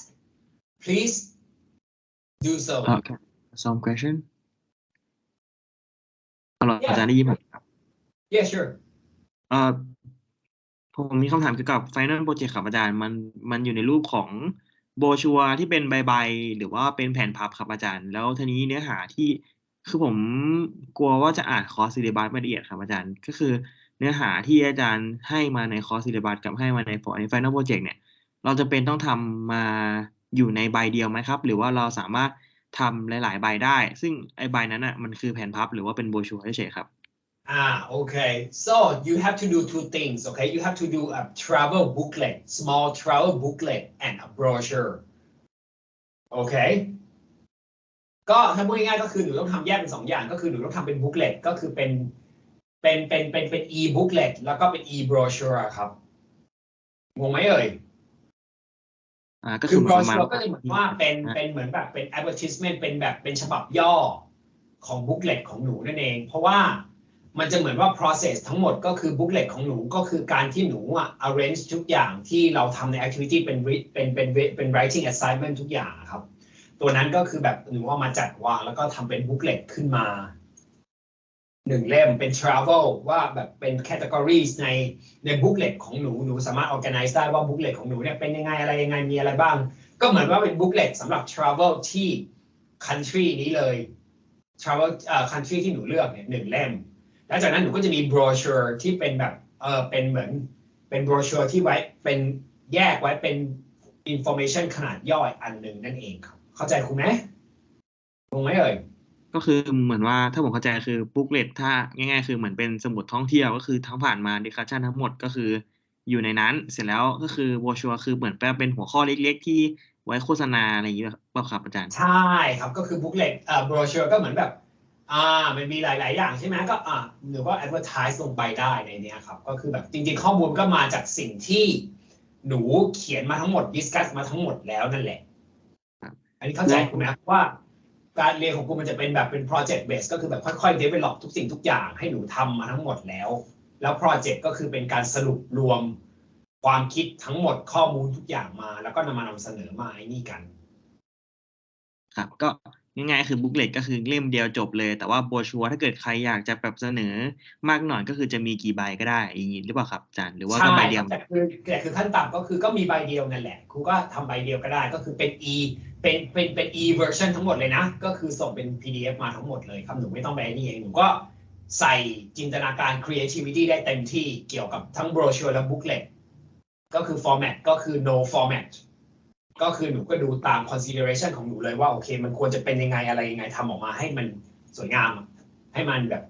Please do so. Okay. Some question. อาจารย์ได้ยินไหมครับ Yeah, sure. ผมมีคำถามเกี่ยวกับ Final Project ครับอาจารย์มันอยู่ในรูปของโบรชัวร์ที่เป็นใบหรือว่าเป็นแผ่นพับครับอาจารย์แล้วทีนี้เนื้อหาที่คือผมกลัวว่าจะอ่านคอร์สซิลเลบัสไม่ละเอียดครับอาจารย์ก็คือเนื้อหาที่อาจารย์ให้มาในคอร์สซิลเลบัสกับให้มาใน Final Project เนี่ยเราจะเป็นต้องทำมาอยู่ในใบเดียวไหมครับหรือว่าเราสามารถทำหลายๆใบได้ซึ่งไอ้ใบนั้นอ่ะมันคือแผ่นพับหรือว่าเป็นโบรชัวร์เฉยๆครับ Okay. So you have to do two things, okay? You have to do a travel booklet, small travel booklet, and a brochure. Okay? ก็ถ้าพูดง่ายๆก็คือหนูต้องทำแยกเป็น2 อย่างก็คือหนูต้องทำเป็น booklet ก็คือเป็น เป็น e booklet แล้วก็เป็น e brochure ครับงงไหมเอ่ยก็คือ brochure ก็จะเหมือนว่าเป็นเหมือนแบบเป็น advertisement เป็นแบบเป็นฉบับย่อของ booklet ของหนูนั่นเองเพราะว่ามันจะเหมือนว่า process ทั้งหมดก็คือ booklet ของหนูก็คือการที่หนูarrange ทุกอย่างที่เราทำใน activity เป็น writing assignment ทุกอย่างครับตัวนั้นก็คือแบบหนูเอามาจัดวางแล้วก็ทำเป็น booklet ขึ้นมา1 เล่มเป็น travel ว่าแบบเป็น categories ใน booklet ของหนูสามารถ organize ได้ว่า booklet ของหนูเนี่ยเป็นยังไงอะไรยังไงมีอะไรบ้างก็เหมือนว่าเป็น booklet สำหรับ travel ที่ country นี้เลย travel country ที่หนูเลือกเนี่ย1 เล่มแล้วจากนั้นหนูก็จะมี brochure ที่เป็นแบบเป็นเหมือนเป็น brochure ที่ไว้เป็นแยกไว้เป็น information ขนาดย่อยอันหนึ่งนั่นเองครับเข้าใจครูไหมงงไหมเอ่ยก็คือเหมือนว่าถ้าผมเข้าใจคือบุ๊กเลตถ้าง่ายๆคือเหมือนเป็นสมุดท่องเที่ยวก็คือทั้งผ่านมาดิสคัชชั่นทั้งหมดก็คืออยู่ในนั้นเสร็จแล้วก็คือโบชัวคือเหมือนเป็นหัวข้อเล็กๆที่ไว้โฆษณาอะไรอย่างเงี้ยป่ะครับอาจารย์ใช่ครับก็คือบุ๊กเลตโบรชัวร์ก็เหมือนแบบมันมีหลายๆอย่างใช่ไหมก็หรือว่า advertise ลงไปได้ในนี้ครับก็คือแบบจริงๆข้อมูลก็มาจากสิ่งที่หนูเขียนมาทั้งหมด discuss มาทั้งหมดแล้วนั่นแหละอันนี้เข้าใจคุณไหมว่าการเรียนของกูมันจะเป็นแบบเป็น project base ก็คือแบบค่อยๆ develop ทุกสิ่งทุกอย่างให้หนูทำมาทั้งหมดแล้ว project ก็คือเป็นการสรุปรวมความคิดทั้งหมดข้อมูลทุกอย่างมาแล้วก็นำเสนอมาไอ้นี่กันครับก็ง่ายๆคือบุ๊กเลตก็คือเล่มเดียวจบเลยแต่ว่าโบชัวถ้าเกิดใครอยากจะแบบเสนอมากหน่อยก็คือจะมีกี่ใบก็ได้อย่างนี้หรือเปล่าครับอาจารย์หรือว่าก็ใบเดียวแต่คือขั้นต่ำก็คือก็มีใบเดียวนั่นแหละครูก็ทำใบเดียวก็ได้ก็คือเป็น เป็น e version ทั้งหมดเลยนะก็คือส่งเป็น PDF มาทั้งหมดเลยครับหนูไม่ต้องไปนี่เองหนูก็ใส่จินตนาการ creativity ได้เต็มที่เกี่ยวกับทั้ง brochure และ booklet ก็คือ format ก็คือ no format ก็คือหนูก็ดูตาม consideration ของหนูเลยว่าโอเคมันควรจะเป็นยังไงอะไรยังไงทำออกมาให้มันสวยงามให้มันแบบ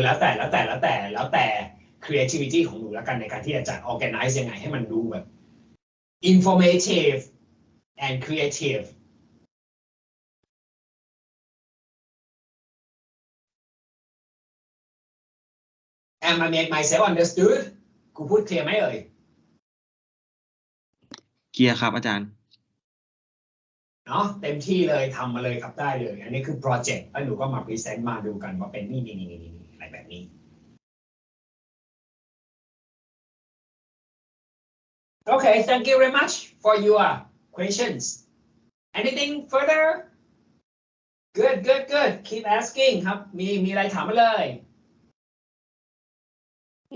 แล้วแต่ creativity ของหนูแล้วกันในการที่จะจัด organize ยังไงให้มันดูแบบ informative and creative Am I make myself understood กูพูดเคลียร์ไหมเอ่ยเคลียร์ครับอาจารย์เนาะเต็มที่เลยทำมาเลยครับได้เลยอันนี้คือโปรเจกต์แล้วหนูก็มาพรีเซนต์มาดูกันว่าเป็นนี่อะไรแบบนี้ Okay thank you very much for your questions anything further good keep asking ครับมีอะไรถามมาเลย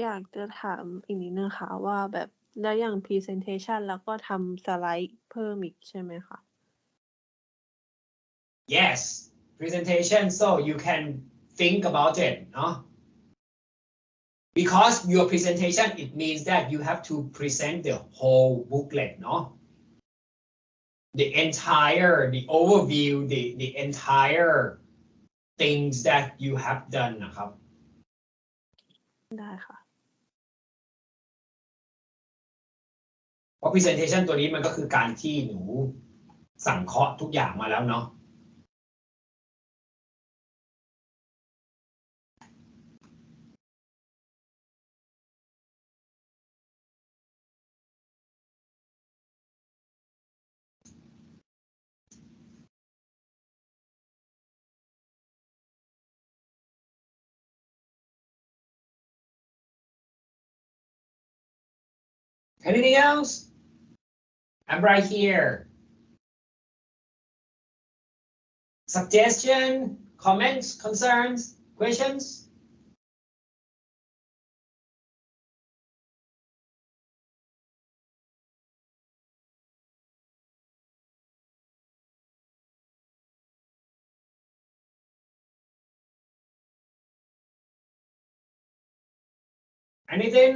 อยากจะถามอีกนิดนึงค่ะว่าแบบแล้วอย่าง presentation แล้วก็ทำสไลด์เพิ่มอีกใช่ไหมคะ Yes presentation so you can think about it เนาะ because your presentation it means that you have to present the whole booklet เนาะ the overview the entire things that you have done นะครับได้ค่ะเพราะ presentation ตัวนี้มันก็คือการที่หนูสังเคราะห์ทุกอย่างมาแล้วเนาะAnything else? I'm right here. Suggestion, comments, concerns, questions? Anything?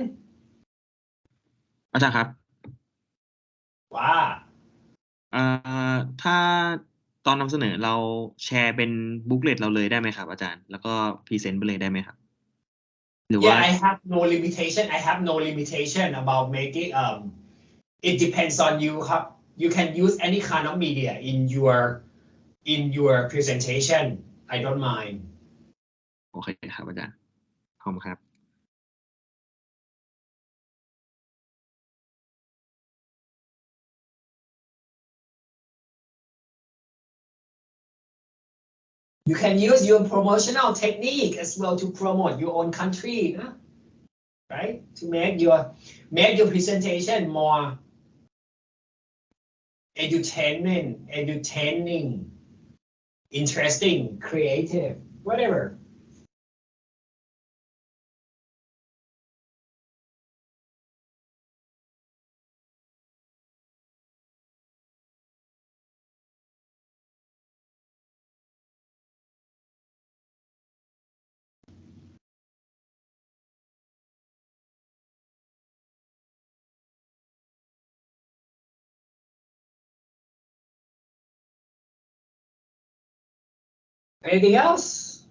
อาจารย์ครับว่าถ้าตอนนำเสนอเราแชร์เป็นบุ๊กเลตเราเลยได้ไหมครับอาจารย์แล้วก็พรีเซนต์ไปเลยได้ไหมครับหรือว่า Yeah, I have no limitation about making it depends on you ครับ you can use any kind of media in your presentation I don't mind โอเคครับอาจารย์ขอบคุณครับ You can use your promotional technique as well to promote your own country, huh? Right? To make your presentation more entertaining, interesting, creative, whatever. Anything else?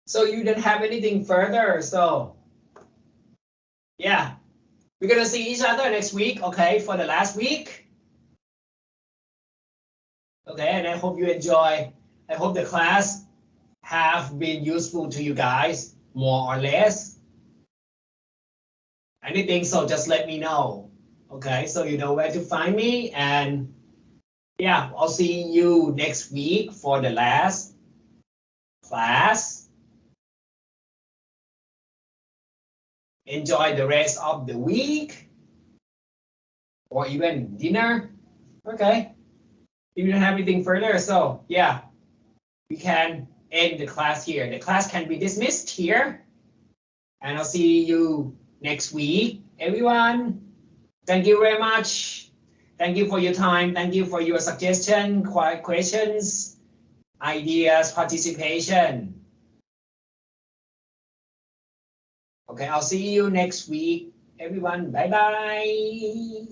So you didn't have anything further, so yeah, we're gonna see each other next week, okay, for the last week. Okay, and I hope you enjoy. I hope the class have been useful to you guys, more or less. Anything, so just let me know. Okay, so you know where to find me, and yeah, I'll see you next week for the last class. Enjoy the rest of the week, or even dinner. Okay, if you don't have anything further, so yeah, we can end the class here. The class can be dismissed here, and I'll see you next week, everyone. Thank you very much. Thank you for your time. Thank you for your suggestion, questions, ideas, participation. Okay, I'll see you next week, everyone. Bye-bye.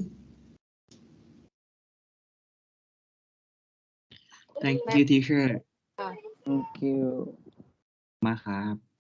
Thank you teacher Thank you มากครับ